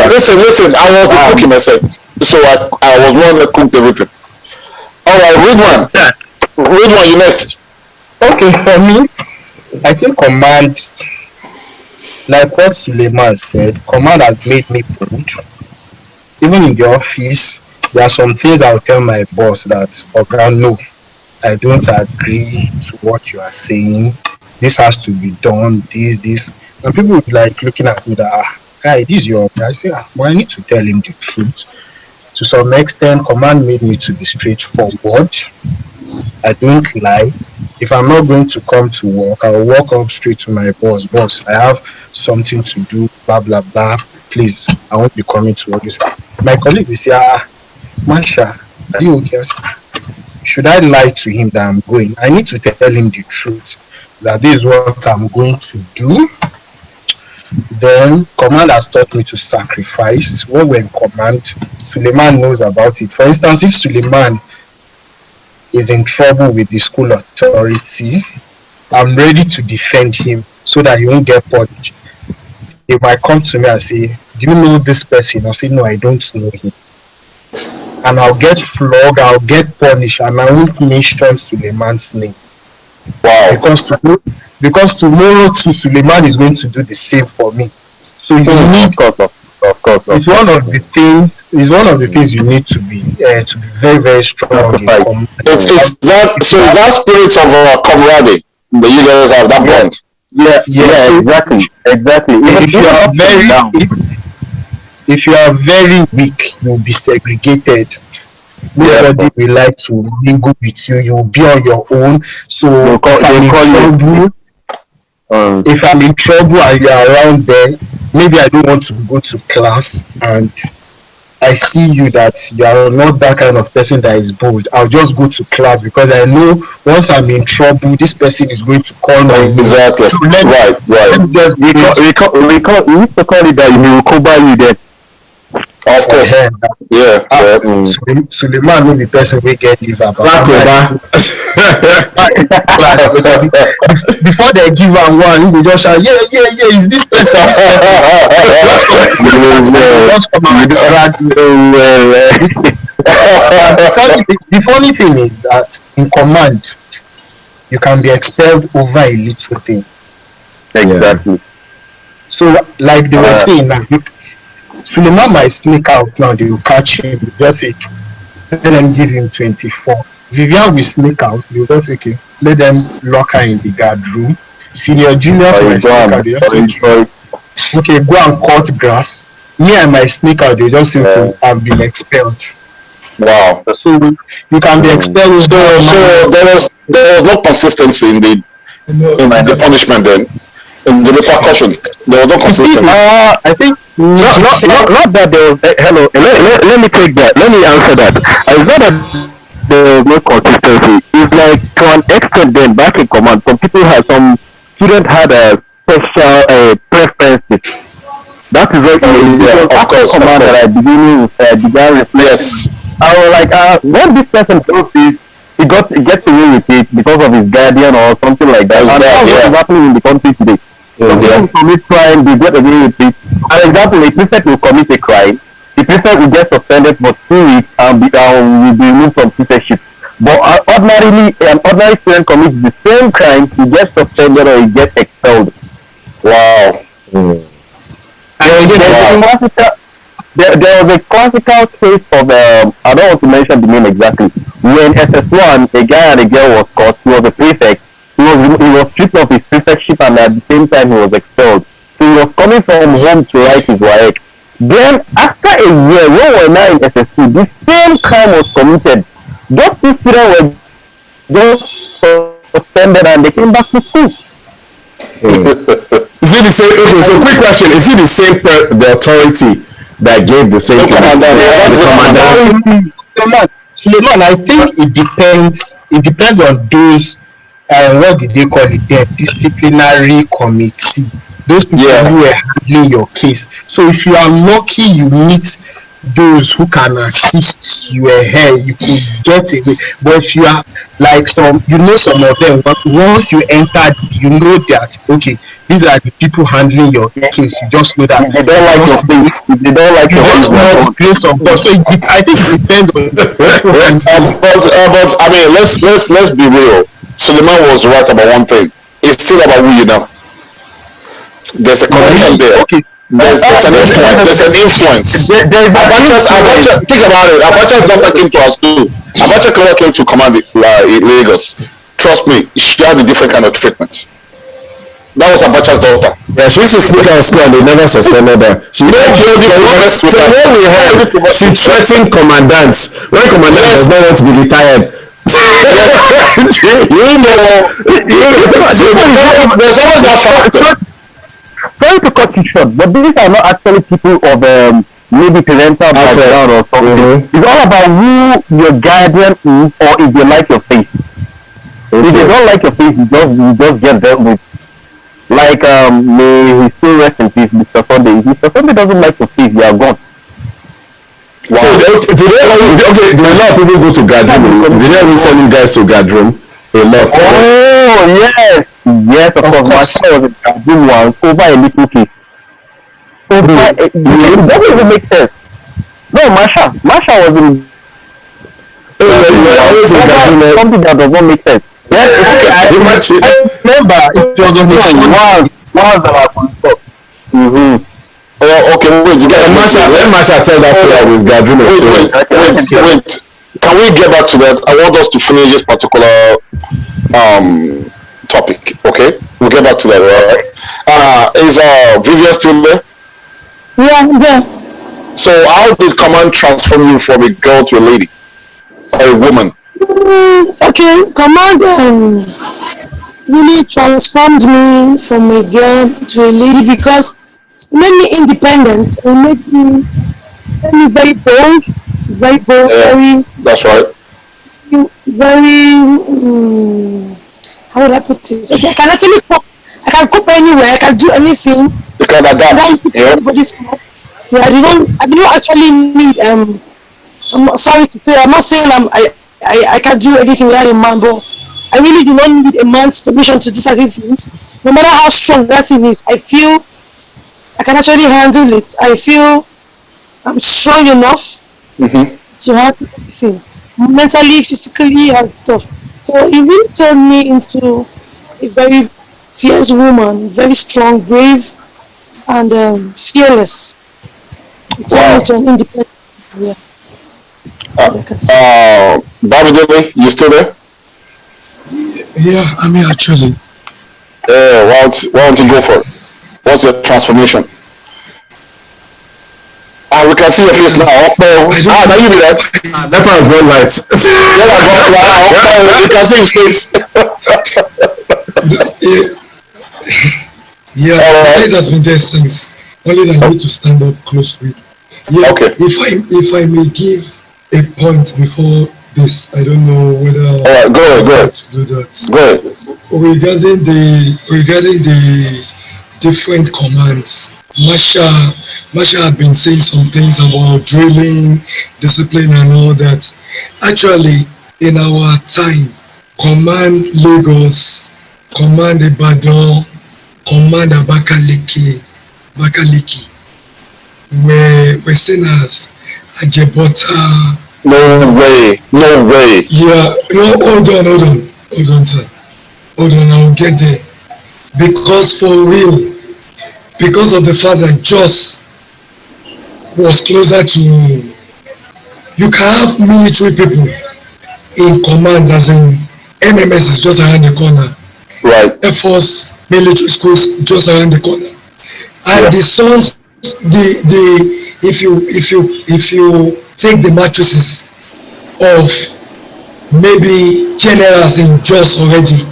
S1: I just don't remember.
S2: Listen. I was the cook in my set, so I was one that cooked everything. All right, read one. You next.
S5: Okay, for me, I think command, like what Suleiman said, command has made me proud. Even in the office, there are some things I'll tell my boss that, okay, no, I don't agree to what you are saying. This has to be done, this. And people will be like looking at me that, guy, this is your guy. I say, but I need to tell him the truth. To some extent, command made me to be straightforward. I don't lie. If I'm not going to come to work, I'll walk up straight to my boss. Boss, I have something to do, blah, blah, blah. Please, I won't be coming to work. My colleague will say, Masha, are you okay? I say, should I lie to him that I'm going? I need to tell him the truth, that this is what I'm going to do. Then command has taught me to sacrifice. When we're in command, Suleiman knows about it. For instance, if Suleiman is in trouble with the school authority, I'm ready to defend him so that he won't get punished. He might come to me and say, do you know this person? I'll say, no, I don't know him. And I'll get flogged, I'll get punished, and I won't mention Suleiman's name.
S2: Wow.
S5: Because tomorrow too, Suleiman is going to do the same for me. So you need,
S6: Of course.
S5: it's one of the things you need to be very, very strong in command.
S2: It's that spirit of camaraderie that you guys have, that bond.
S6: Exactly.
S5: If you are very weak, you'll be segregated. Nobody will like to mingle with you. You'll be on your own. So if I'm in trouble and you're around there, maybe I don't want to go to class and I see you that you are not that kind of person that is bold. I'll just go to class because I know once I'm in trouble, this person is going to call me.
S2: Exactly.
S5: So let me just
S6: We used to call it that he will cover you there.
S2: Of course.
S5: Suleiman will be the person we get leave about. Before they give am one, we just shout, yeah, is this person? Just come and drag me. The funny thing is that in command, you can be expelled over a little thing.
S6: Exactly.
S5: So, like they were saying now, Suleiman might sneak out now, they will catch him, just say, let them give him 24. Vivian will sneak out, they will just say, okay, let them lock her in the guard room. Senior juniors might sneak out, they just say, okay, go and cut grass. Me and my sneak out, they just say, okay, I've been expelled.
S2: Wow.
S5: So you can be expelled.
S2: So there was no consistency in the punishment then. In the repercussion, there was no consistency.
S6: I think not that there was. Hello, let me take that. Let me answer that. It's not that there was no consistency. It's like to an extent. Then back in command, some students had a special preferences. That is what after command that I began reflecting. I was like, when this person does this, he gets away with it because of his guardian or something like that. And that's what is happening in the country today. Some people commit crime, they get away with it. For example, a prefect will commit a crime, the prefect will get suspended for 2 weeks and will be removed from prefectship. But an ordinary student commits the same crime, he gets suspended or he gets expelled.
S2: Wow.
S1: Mm.
S6: And there was a classical case of I don't want to mention the name exactly. When SS1, a guy and a girl was caught. He was a prefect. He was stripped of his prefectship and at the same time he was expelled. So he was coming from home to write his work. Then after a year, when we were now in SS2, the same crime was committed. Those two students were just suspended and they came back to school.
S1: Is it the same? Okay, so quick question: is it the same the authority that gave the same
S5: commandant? Suleiman, I think it depends. It depends on those. What did they call it? Their disciplinary committee. Those people who are handling your case. So if you are lucky, you meet those who can assist you ahead, you could get away. But if you are like some of them, but once you enter, you know that okay, these are the people handling your case. You just know that
S6: they don't like your face. They don't like
S5: you just know the grace of God. So I think it depends on.
S2: But I mean, let's be real. Suleiman was right about one thing. It's still about who you know. There's a connection there. Okay. There's an influence. There's an influence. Abacha, think about it. Abacha's daughter came to our school. Abacha came to command Lagos. Trust me, she had a different kind of treatment. That was Abacha's daughter.
S1: Yeah, she used to sneak out of school and they never suspended her. She threatened commandants. When commandant does not want to be retired.
S2: There's always that factor.
S6: Sorry to cut you short, but these are not actually people of maybe parental background or something. It's all about who your guardian is or if they like your face. If they don't like your face, you just get them with. Like may he still rest in peace, Mr. Sunday. If Mr. Sunday doesn't like your face, they are gone.
S1: Wow. So do a lot of people go to Gadroom? Do they always send you guys to Gadroom? A lot.
S6: Oh yes, of course. Masha was in Gadroom once over a little case. It doesn't even make sense. No, Masha was in. Something that does not make sense.
S5: I remember it was on the
S6: once that I could talk.
S2: Okay, wait.
S1: Let Masha tell that story of his Gadroom.
S2: Wait. Can we get back to that? I want us to finish this particular topic. Okay, we'll get back to that. Right? Is Vivian still there?
S3: Yeah.
S2: So, how did command transform you from a girl to a lady, or a woman?
S3: Okay, command really transformed me from a girl to a lady because it made me independent. It made me very bold, very.
S2: That's right.
S3: Very. How would I put it? Okay, I can actually cook. I can cook anywhere. I can do anything.
S2: You can adapt.
S3: Yeah, I don't actually need. I'm not sorry to say. I'm not saying I can do anything without a man, but I really do not need a man's permission to do certain things. No matter how strong that thing is, I feel I can actually handle it. I feel I'm strong enough to handle everything, mentally, physically, and stuff. So it really turned me into a very fierce woman, very strong, brave, and fearless. It turned me to an independent. Yeah.
S2: Babajide, you still there?
S4: Yeah, I'm here actually.
S2: Why don't you go for it? What's your transformation? We can see your face now. Now you be that.
S1: That part was one light.
S2: We can see his face.
S4: It has been there since. Only that I need to stand up close to it. Yeah. Okay. If I may give a point before this, I don't know whether.
S2: All right, go ahead.
S4: To do that.
S2: Go ahead.
S4: Regarding the different commands, Masha had been saying some things about drilling, discipline, and all that. Actually, in our time, Command Lagos, Command Ibadan, Command Abakaliki were seen as Ajebota,
S2: No way. No way.
S4: Yeah, no, hold on, sir. Hold on, I'll get there. Because for real, because of the fact that Jos was closer to, you can have military people in command, as in MMS is just around the corner,
S2: Right.
S4: Air Force military schools just around the corner, and
S2: Yeah.
S4: the sons, if you take the matrices of maybe generals in Jos already,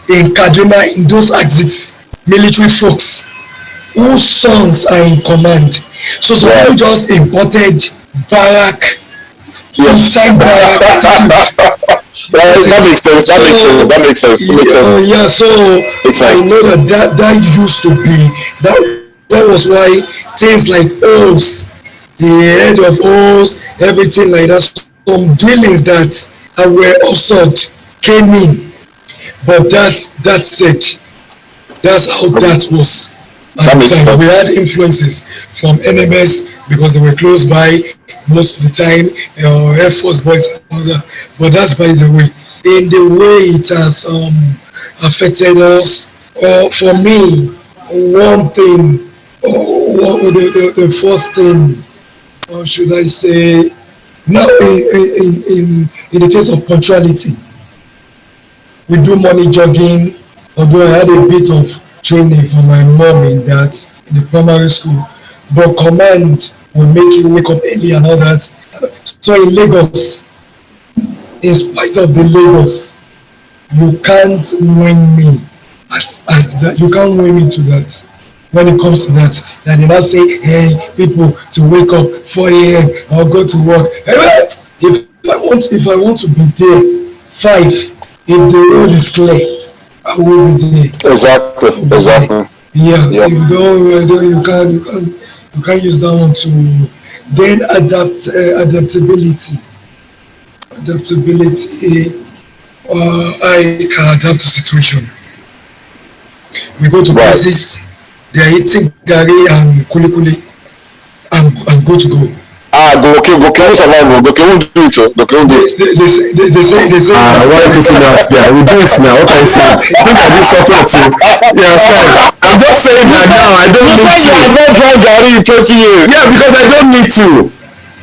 S4: in Kaduna, in those axes, military folks whose sons are in command. So some people just imported barrack,
S2: Yes.
S4: full-time barrack attitude.
S2: That makes sense. That makes sense. That makes sense. That makes sense.
S4: Yeah, so I know that used to be, that was why things like O's, the head of O's, everything like that, some dealings that were absurd came in. But that said, that's how that was at the time. We had influences from NMS because they were close by most of the time, Air Force boys and all that. But that's by the way. In the way it has affected us, for me, one thing, the first thing, or should I say, now in the case of punctuality, we do money jogging, although I had a bit of training from my mom in that, in the primary school. But command will make you wake up early and all that. So in Lagos, in spite of the Lagos, you can't win me at that. You can't win me to that. When it comes to that, and they now say, hey, people to wake up 4 a.m. or go to work. If I want to be there 5, if the road is clear, I will be there.
S2: Exactly.
S4: Yeah. You can't use that one to then adaptability. I can adapt to situation. We go to places, they are eating gari and kuli and go to go.
S2: Goke won't survive. Goke won't do it. Goke won't do it.
S4: They say.
S1: Why are you putting that there? We do it now. What can I say? Think I do software too. You understand? I'm just saying that now. I don't need to.
S2: I've not drank Gary in 20 years.
S1: Yeah, because I don't need to.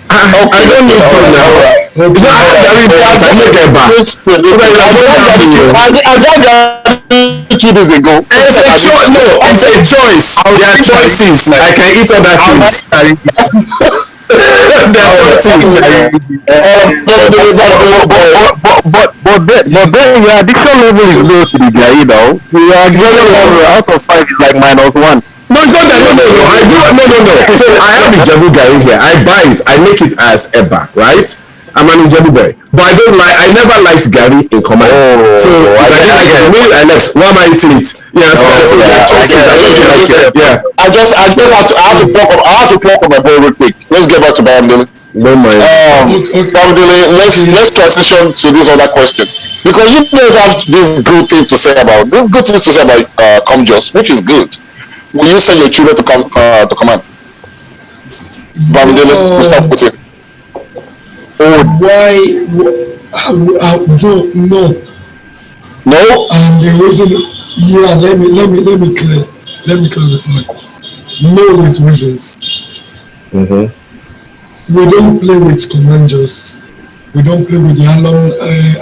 S1: I don't need to now. You know, I have Gary I make a bar.
S2: I drank Gary 2 days ago.
S1: It's a choice. No, it's a choice. There are choices. I can eat other things.
S6: But then your addiction level is low to the guy now. Your addiction level out of 5 is like -1.
S1: No, it's not that. No. I do no. So I have a Jabu Gari here. I buy it. I make it as Eba, right? I'm an Jabu boy, but I never liked Gary in command. So if I didn't like it, I left. Why am I eating it? Yeah, so there are choices. I don't like it. Yeah.
S2: I have to pluck up my boy real quick. Let's get back to Bamdele.
S1: Don't mind.
S2: Bamdele, let's transition to this other question, because you guys have this good thing to say about COMJOS, which is good. Will you send your children to command? Bamdele, we'll start with you.
S4: Why? I don't know.
S2: No.
S4: And the reason, yeah, let me clarify. No, with reasons. We don't play with COMJOS. We don't play with the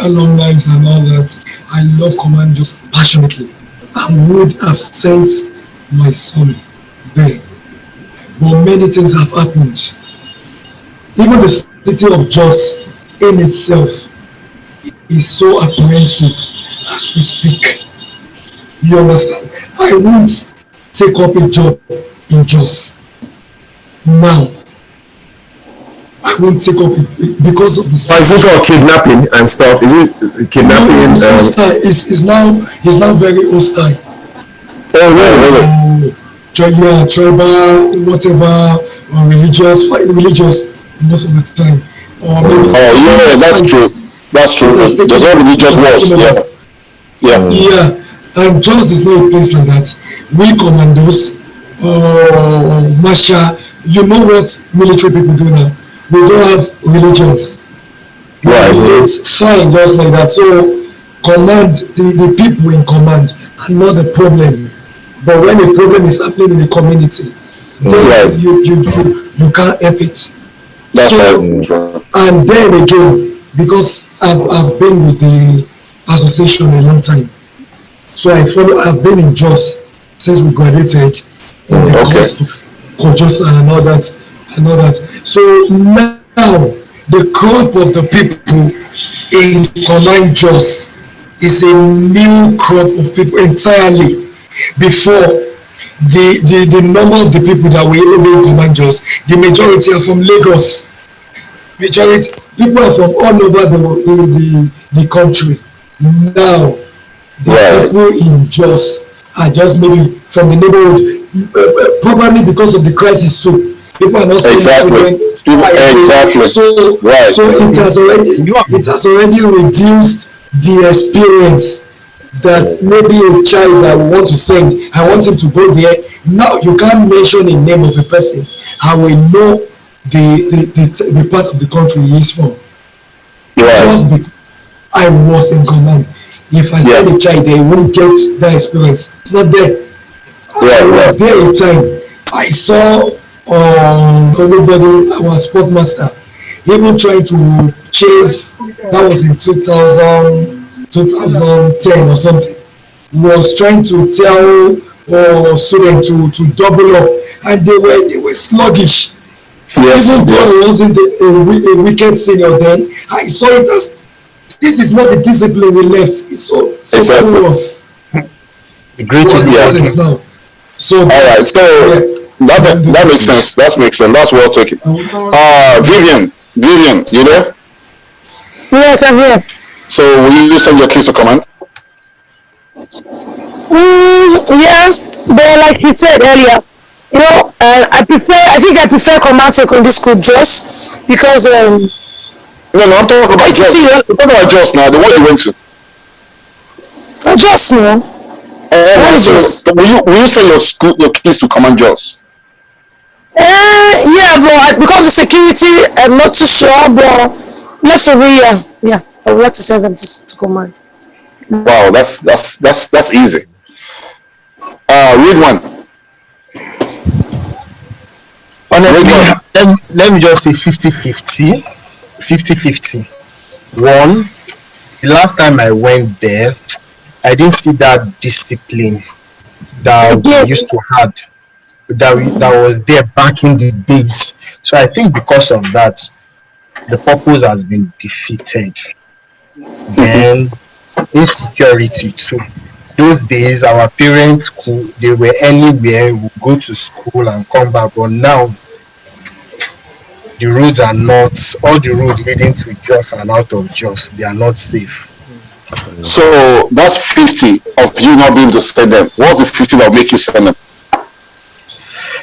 S4: alumni and all that. I love COMJOS passionately. I would have sent my son there, but many things have happened. Even the city of Jos in itself is so apprehensive as we speak. You understand? I won't take up a job in Jos now. I won't take up it because of this.
S1: Is it called kidnapping and stuff? Is it kidnapping?
S4: No, it's now very hostile.
S1: Oh really?
S4: Tribal, whatever, or religious most of the time.
S2: Yeah, that's true. There's no religious wars. Yeah.
S4: And Jos is not a place like that. We commandos, Masha, you know what military people do now? we don't have religions. We relate fine just like that. So command the people in command are not the problem. But when a problem is happening in the community, then you can't help it.
S2: That's
S4: So
S2: right.
S4: and then again, because I've been with the association a long time, so I've been in Jos since we graduated in the course of COJOSA and all that. So now the crop of the people in command Jos is a new crop of people entirely. Before the number of the people that we even in command Jos, the majority are from Lagos. Majority people are from all over the country. Now the people in Jos are just maybe from the neighborhood, probably because of the crisis too. People are not saying
S2: exactly.
S4: So it has already reduced the experience that maybe a child that we want to send, I want him to go there. Now you can't mention the name of a person. I will know the part of the country he is from. Just because I was in command. If I send a child there, he won't get that experience. It's not there. I was there a time. I saw everybody, our sportmaster, even trying to chase, that was in 2010 or something, was trying to tell students to double up, and they were sluggish. Even though I wasn't a wicked senior then, I saw it as this is not the discipline we left. It's so curious.
S5: Great
S4: now. So
S2: all right, so that makes sense. That makes sense. That's well taken. Vivian, you there?
S3: Yes, I'm here.
S2: So will you send your keys to command?
S3: Yeah, but like you said earlier, I think I prefer command secondary school just because
S2: No, I'm talking about Jos. I'm talking about Jos now, the one you went to.
S3: Just no.
S2: So will you send your keys to command Jos?
S3: Yeah, but because of security, I'm not too sure, but let's yeah, I would like to send them to command.
S2: Wow, that's easy. Read one.
S5: Honestly, let me just say 50-50. 50-50. One, the last time I went there, I didn't see that discipline that we used to have, that was there back in the days. So I think because of that, the purpose has been defeated. Then insecurity too. Those days, our parents they were anywhere, would go to school and come back. But now, the roads are not, all the roads leading to Jos and out of Jos, they are not safe.
S2: So that's 50 of you not being able to send them. What's the 50 that will make you send them?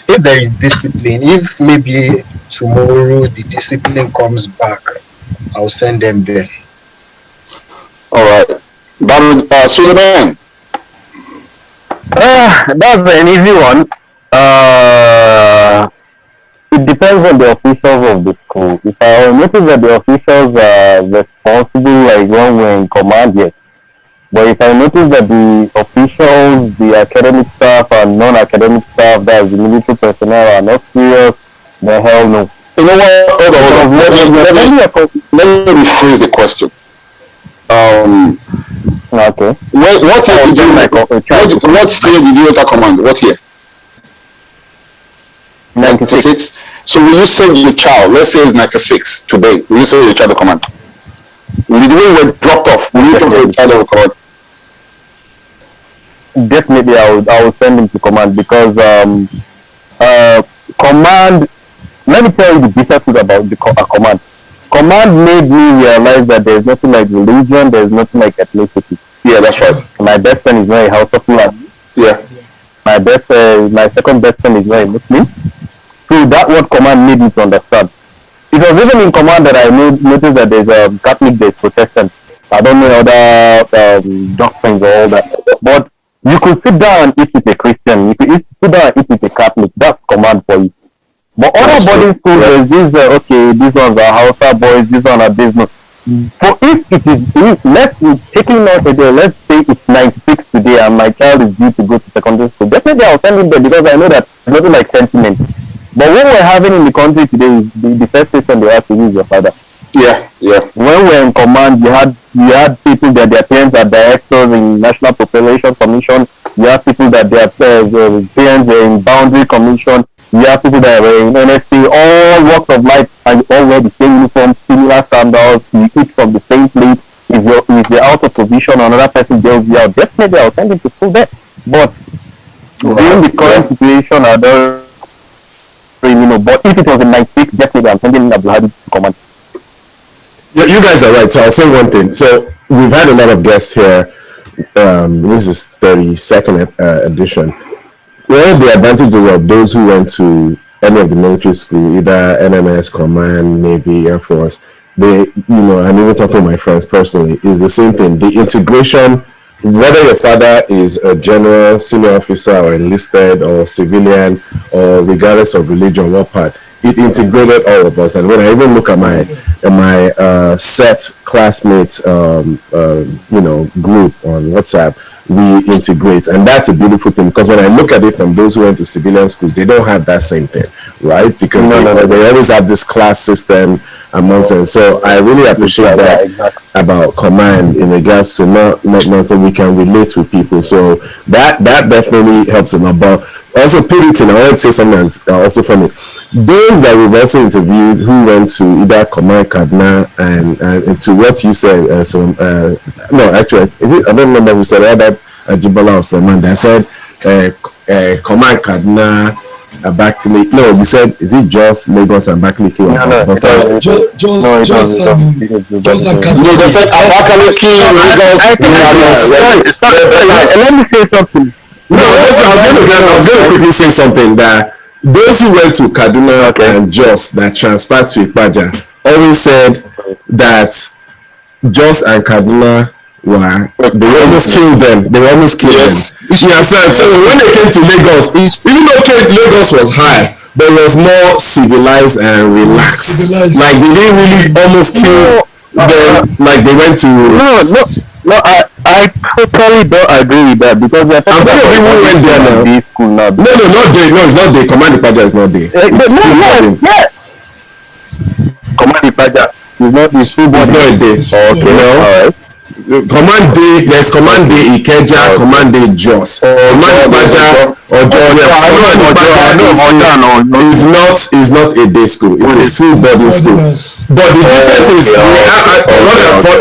S5: If there is discipline, if maybe tomorrow the discipline comes back, I'll send them there.
S2: All right. Suleiman.
S6: That's an easy one. It depends on the officials of the school. If I notice that the officials are responsible, like when we're in command, yes. But if I notice that the officials, the academic staff and non-academic staff, that's the military personnel, are not serious, then hell no.
S2: You know what? Hold on. Let me rephrase the question.
S6: Okay.
S2: What year did you? What year did you enter command? What year? 96. So will you send your child? Let's say it's 96 today. Will you send your child to command? With the way you were dropped off, will you drop your child to command?
S6: Definitely, I will send him to command because command. Let me tell you the differences about the command. Command made me realize that there's nothing like religion, there's nothing like ethnicity.
S2: Yeah, that's right.
S6: My best friend is very Hausa Fulani.
S2: Yeah.
S6: My second best friend is very Muslim. So that what command made me to understand. It was even in command that I noticed that there's a Catholic, there's Protestant. I don't know other doctrines or all that. But you could sit down and eat with a Christian. You could sit down and eat with a Catholic. That's command for you. But other boarding schools, there's this, okay, these ones are Hausa boys, these ones are business. For if it is, let's taking note today, let's say it's 96 today and my child is due to go to secondary school. Definitely I'll send him there because I know that it's nothing like sentiment. But what we're having in the country today is the first question they have to use your father.
S2: Yeah.
S6: When we're in command, you had people that their parents are directors in National Population Commission. You have people that their parents were in Boundary Commission. You have people that were in NSC, all walks of life, and you all wear the same uniform, similar sandals, you eat from the same plate. If you're out of position, another person goes you out. Definitely, I'll send him to school there. But during the current situation, I don't really know. But if it was in 96, definitely, I'm sending him to command.
S1: Yeah, you guys are right. So I'll say one thing. So we've had a lot of guests here. This is 32nd edition. Well, the advantages of those who went to any of the military school, either NMS, Command, Navy, Air Force, and even talking to my friends personally, is the same thing. The integration, whether your father is a general, senior officer, or enlisted, or civilian, or regardless of religion, what part, it integrated all of us. And when I even look at my set classmates, group on WhatsApp, we integrate, and that's a beautiful thing. Because when I look at it from those who went to civilian schools, they don't have that same thing, right? Because they always have this class system amongst them. So I really appreciate that about command in regards to not so we can relate with people. So that definitely helps a lot. But also, Piritin, I want to say something that's also funny. Those that we've also interviewed who went to either Command Kaduna and to what you said, no, actually, I don't remember who said that, Ajibala or Salman. I said Command Kaduna, Abakaliki. No, you said, is it Jos, Lagos, and Abakaliki?
S4: Jos and Kaduna.
S2: No, they said Abakaliki, Lagos.
S6: Let me say something.
S1: No, I was going to quickly say something that those who went to Kaduna and Jos that transferred to Ipaja always said that Jos and Kaduna they almost killed them. They almost killed them. So when they came to Lagos, even though Lagos was high, but it was more civilized and relaxed. Like they didn't really almost kill them. Like they went to
S6: No, I totally don't agree with that because
S1: I'm telling you, people went there now. No, not day. No, it's not day. Command Ipaja is not day.
S6: Command Ipaja is not the school board.
S1: It's not a day.
S6: Okay,
S1: no.
S6: All right.
S1: Command Day, there's Command Day Ikeja, Command Day Jos. Command Ipaja or is not a day school. It's a full boarding school. But the difference is,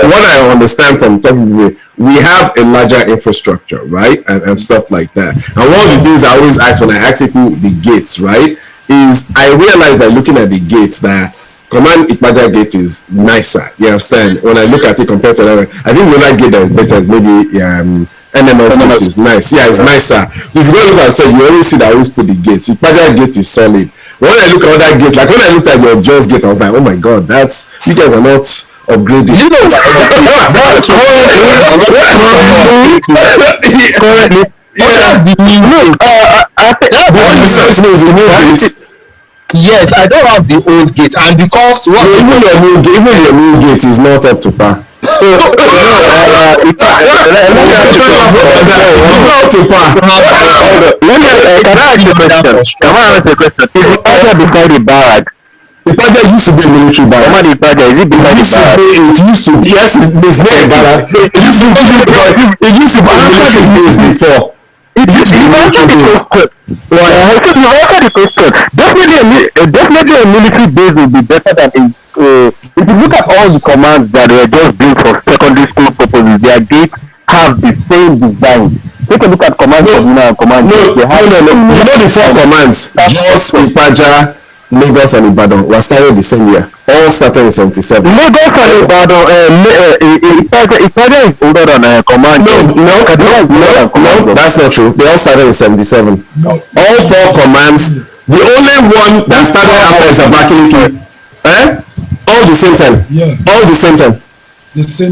S1: what I understand from talking to you, we have a larger infrastructure, right, and stuff like that. And one of the things I always ask when I ask people the gates, right, is I realize that looking at the gates that Command Ipaja gate is nicer. You understand? When I look at it compared to another, I think the other gate that is better is maybe NMS gate is nice. Yeah, it's nicer. So if you go look at it, you always see that I always put the gates. Ipaja gate is solid. But when I look at other gates, like when I looked at your Jos gate, I was like, oh my god, you guys are not upgrading. You know,
S5: Yes, I don't have the old gate, and because
S1: even your new gate is not up to par. Ipaja used to be a military barracks. It used to be, yes, it's not a barracks. It used to be a military base before.
S6: Definitely a military base will be better than if you look at all the commands that were just built for secondary school purposes, their gates have the same design. Take a look at command and command.
S1: No. You know the four commands: Jos, Ipaja, Lagos, and Ibadan were started the same year. All started in 77.
S6: Lagos and Ibadan, Ipaja is older than command.
S1: No, that's not true. They all started in 77. No. All four commands. The only one that started after is Abakaliki. All the same time.
S4: Yeah.
S1: All the same time.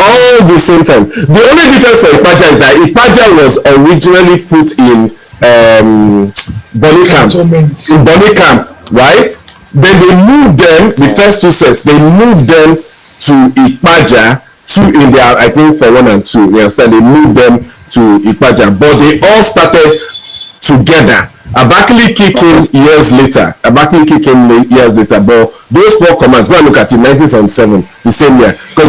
S1: All the same time. The only difference for Ipaja is that Ipaja was originally put in Bonny Camp. In Bonny Camp, right? Then they moved them, the first two sets, they moved them to Ipaja, two in there, I think for 1 and 2. You understand? They moved them to Ipaja, but they all started together. Abakaliki came years later. Abakaliki came years later, but those 4 commands, go and look at it, 1977, the same year.
S6: I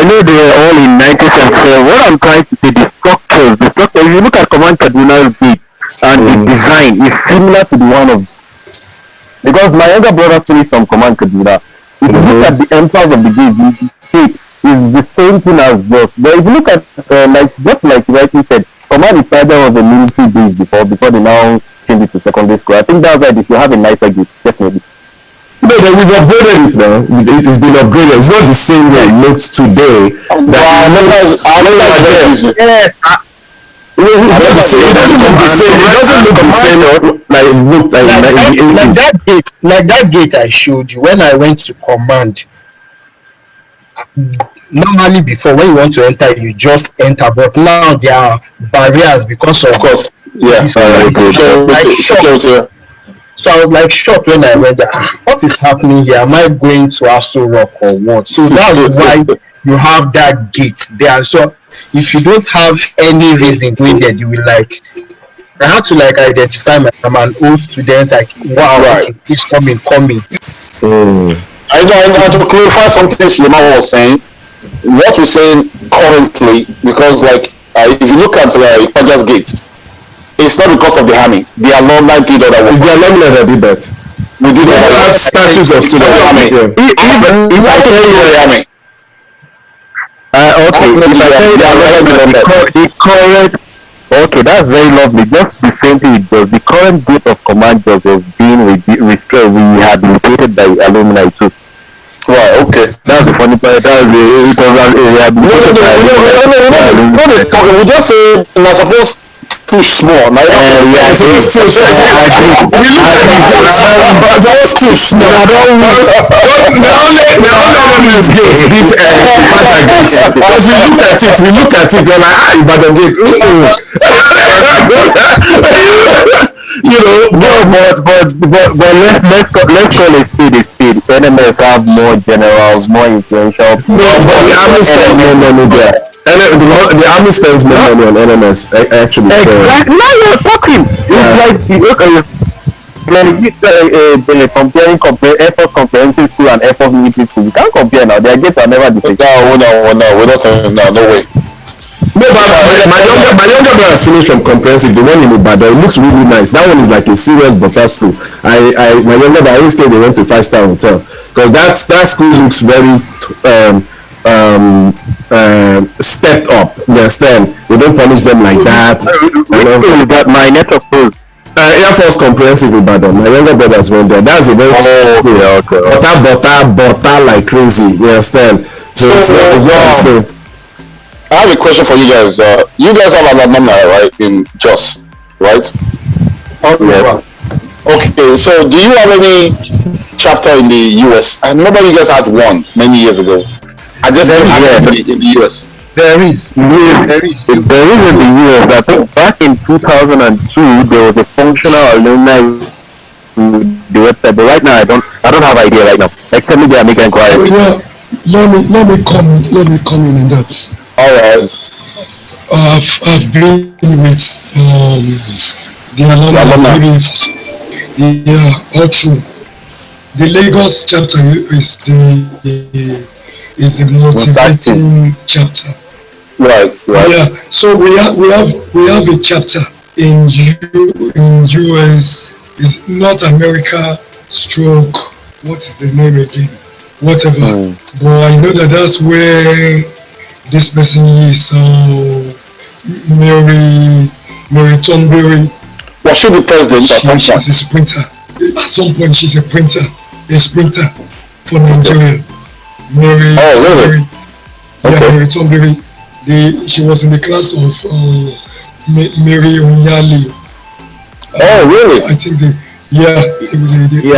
S6: know they were all in 1977. What I'm trying to say, the structure, if you look at Command Tribunal's gate and the design is similar to the one of, because my younger brother finished from Command Tribunal. If you look at the entrance of the gate, the shape is the same thing as Jos. But if you look at, just like you rightly said, Command Italia was a military base before they now changed it to secondary school. I think that's why they should have a nicer gate, definitely.
S1: No, but we've upgraded it now. It has been upgraded. It's not the same way it looks today. It doesn't look the same. It doesn't look the same like it looked like in the 80s.
S5: Like that gate I showed you when I went to command. Normally before, when you want to enter, you just enter, but now there are barriers because of course.
S2: Yeah.
S5: So I was like shocked when I went there. What is happening here? Am I going to Aso Rock or what? So that's why you have that gate there. So if you don't have any reason doing that, you will like. I had to like identify I'm an old student. Like wow, right. It's coming.
S2: I know to clarify something Suleiman was saying. What we're saying currently, because like if you look at Ipaja's gate, it's not because of the army. The alumni did that.
S1: It's the alumni that did that.
S2: We did that.
S1: Have statues of the army.
S6: Okay, that's very lovely. Just the same thing it does. The current gate of command was being rehabilitated by alumni too. Right, okay. That's the funny part. That's the
S2: we just say we're supposed too small. We look at it, but that was too small. The only elements gate beat Ibadan gate. Because we look at it, we're like, Ibadan gate.
S6: You know, but let's call it speed. NMS have more generals, more influential.
S1: No, but the army spends more money there. The army spends more money on NMS actually.
S6: Exactly. Now you're talking. It's like comparing effort comprehensive school and effort military school. You can't compare now. Their gates are never the same.
S2: No way.
S1: No, but my younger brother finished from comprehensive. The one in Ibadan, it looks really nice. That one is like a serious butter school. My younger brother, I always say they went to 5-star hotel because that school looks very stepped up. You understand? They don't punish them like that.
S6: But my network school.
S1: Air Force Comprehensive Ibadan. My younger brothers went there. That's a very butter like crazy. You understand? So it's not the same.
S2: I have a question for you guys. You guys have an alumni, right, in Jos, right?
S6: Yeah.
S2: Okay, so do you have any chapter in the US? I remember you guys had one many years ago. I just didn't have it in the US.
S5: There is in the US.
S6: I think back in 2002 there was a functional alumni the website, but right now I don't have idea right now. Except maybe I make an inquiry.
S4: Let me comment in that.
S2: Alright.
S4: I've been with the alumni. Yeah, all true. The Lagos chapter is the motivating chapter.
S2: Right.
S4: Yeah. So we have a chapter in US. Is North America stroke. What is the name again? Whatever. But I know that's where this person is. Mary Thornberry.
S2: Was she the president at some point?
S4: She's a sprinter. At some point, she's a sprinter for Nigeria. Mary.
S2: Oh, really?
S4: Yeah, Mary Thornberry. She was in the class of Mary Onyali.
S2: Oh, really?
S4: I think
S1: yeah,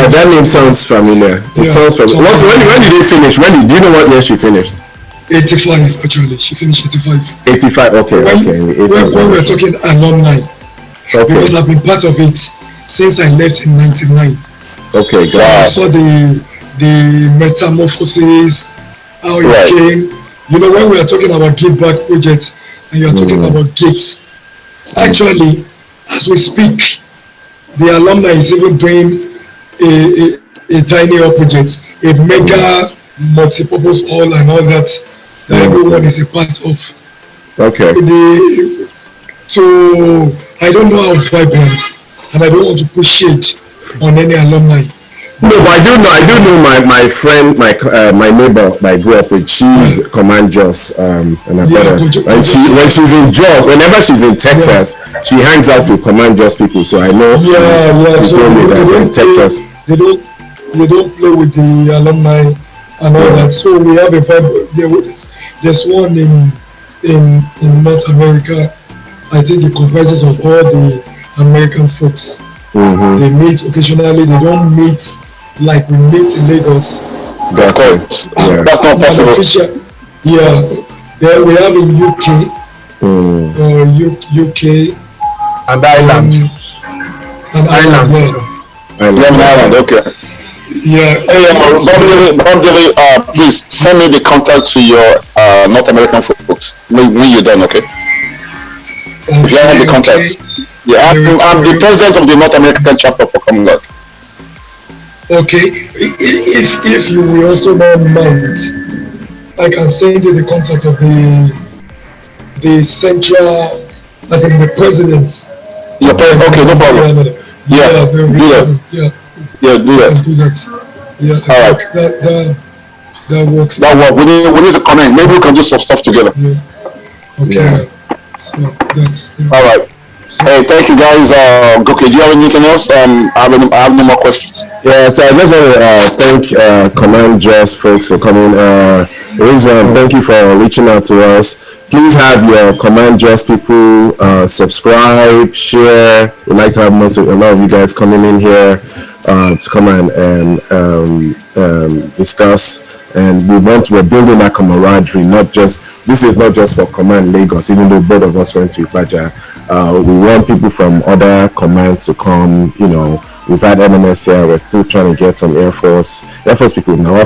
S1: that name sounds familiar. Sounds familiar. When did they finish? Do you know what year she finished?
S4: 85 actually. She finished 85.
S1: 85. Okay.
S4: When we're talking alumni, because I've been part of it since I left in '99.
S1: Okay,
S4: I
S1: God.
S4: saw the metamorphosis, how it came. You know, when we are talking about give back projects and you are talking about gates, actually, as we speak, the alumni is even doing a tiny project, a mega multi-purpose hall and all that everyone is a part of.
S1: Okay.
S4: So I don't know how vibrant, and I don't want to push shade on any alumni.
S1: No, but I do know my friend, my neighbor that I grew up with. She's Command Jos, and her brother. And when she's in Jos, whenever she's in Texas, she hangs out with Command Jos people. So I know. She told me that in Texas.
S4: They don't play with the alumni and all that. So we have a vibe. There's one in North America. I think it comprises of all the American folks. They meet occasionally. They don't meet like we meet in Lagos.
S2: That's not possible.
S4: Then we have in UK, UK
S5: and Ireland.
S2: Ireland, okay.
S4: Yeah.
S2: Hey, Bob Daly, please send me the contact to your North American folks when you're done, okay? If you have the contact. Yeah, I'm the president of the North American chapter for Comradery.
S4: Okay, if you will also not mind, I can send you the contact of the central, as in the president.
S2: Okay, no problem.
S4: Do that. Yeah,
S2: all
S4: right. That works.
S2: That works. We need to connect. Maybe we can do some stuff together.
S4: Yeah. Okay. Yeah. So that's
S2: all right. Hey, thank you guys. Okay, do you have anything else? I have no more questions.
S1: Yeah, so I just want to thank Command Jos folks for coming. Rizwan, thank you for reaching out to us. Please have your Command Jos people subscribe, share. We'd like to have a lot of you guys coming in here to come and discuss. And we're building that camaraderie. This is not just for Command Lagos, even though both of us went to Ipaja. We want people from other commands to come. You know, we've had NMS here. We're still trying to get some Air Force people now.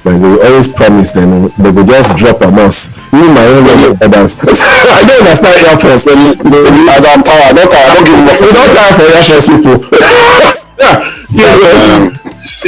S1: But they always promise them they will just drop on us. Even my own brothers. I don't understand Air Force. I don't give up. We don't care for Air Force people.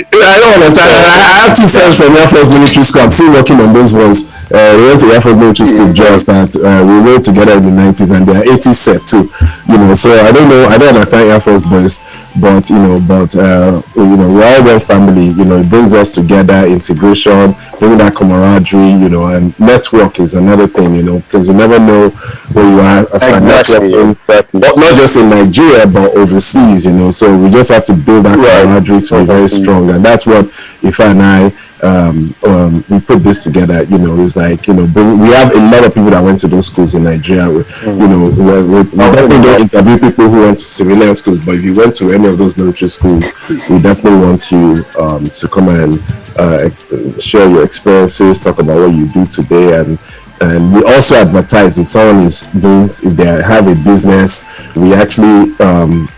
S1: I don't understand. I have two friends from Air Force Military School. I'm still working on those ones. We went to Air Force Military School just that we were together in the 90s, and they are 80s set too. You know, so I don't know. I don't understand Air Force boys, but we're all one family. You know, it brings us together, integration, bringing that camaraderie. You know, and network is another thing. You know, because you never know where you are as far as networking, but not just in Nigeria but overseas. You know, so we just have to build that camaraderie to be very strong, and that's what Ifa and I we put this together. You know, it's like, you know, we have a lot of people that went to those schools in Nigeria. You know, we definitely don't interview people who went to civilian schools, but if you went to any of those military schools, we definitely want you to come and share your experiences, talk about what you do today, and we also advertise if someone is doing, if they have a business, we actually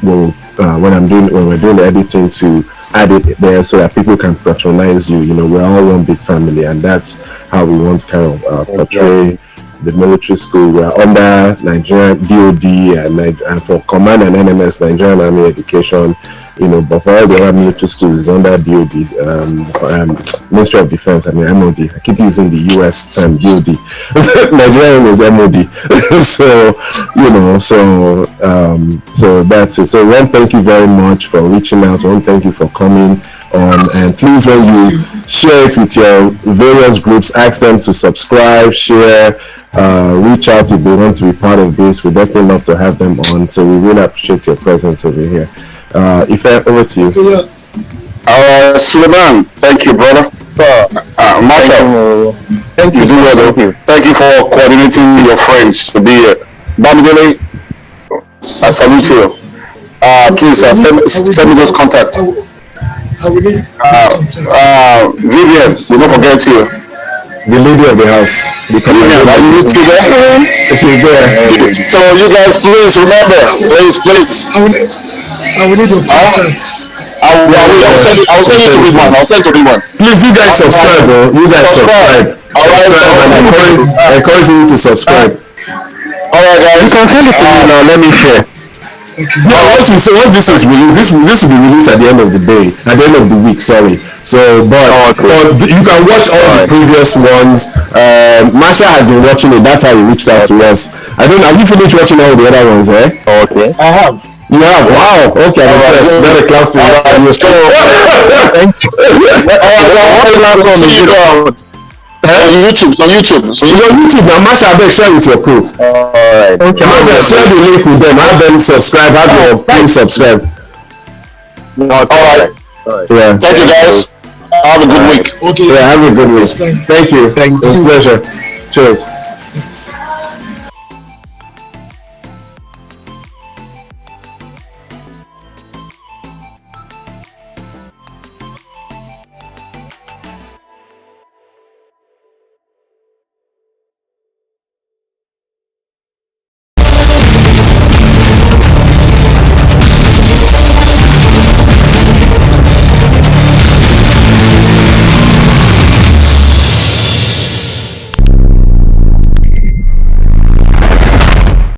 S1: will when we're doing the editing, to add it there so that people can patronize you. You know, we're all one big family, and that's how we want to kind of portray the military school. We're under Nigerian DOD and for Command and NMS, Nigerian Army Education. You know, but for all the other military schools, is under DOD, Ministry of Defense. I mean, MOD. I keep using the US term DOD. Nigerian is MOD. So, you know, so that's it. So, one, thank you very much for reaching out. One, thank you for coming on. And please, when you share it with your various groups, ask them to subscribe, share, reach out if they want to be part of this. We definitely love to have them on. So, we really appreciate your presence over here. Ife, over to you.
S2: Suleiman, thank you, brother. Marshall, thank you. Thank you for coordinating your friends to be here. Bamidele, I salute you. Please send me those contacts. Vivian, we don't forget you.
S1: The lady of the house.
S2: Vivian, are you still there?
S1: She's there.
S2: So you guys, please remember, please.
S4: I will need your contacts.
S2: I'll send you to read one. I'll send you to read one.
S1: Please, you guys subscribe, bro. You guys subscribe. Subscribe, and encourage you to subscribe.
S2: All right, guys.
S6: You can send it to me now. Let me share.
S1: Yeah, once this is released, this will be released at the end of the day, at the end of the week. Sorry. So, but you can watch all the previous ones. Masha has been watching it. That's how he reached out to us. I don't. Have you finished watching all the other ones?
S6: Okay.
S5: I have.
S1: You have. Wow. Okay. I'm impressed. Very clap to you.
S6: Thank you.
S2: On YouTube. So
S1: It's on YouTube now. Masha, I beg, share with your crew.
S6: Alright.
S1: Okay. Masha, share the link with them. Have them subscribe. Have your crew subscribe.
S2: Alright.
S1: Yeah.
S2: Thank you, guys. Have a good week.
S4: Okay.
S1: Yeah. Have a good week. Thank you.
S6: Thank you.
S1: It's a pleasure. Cheers.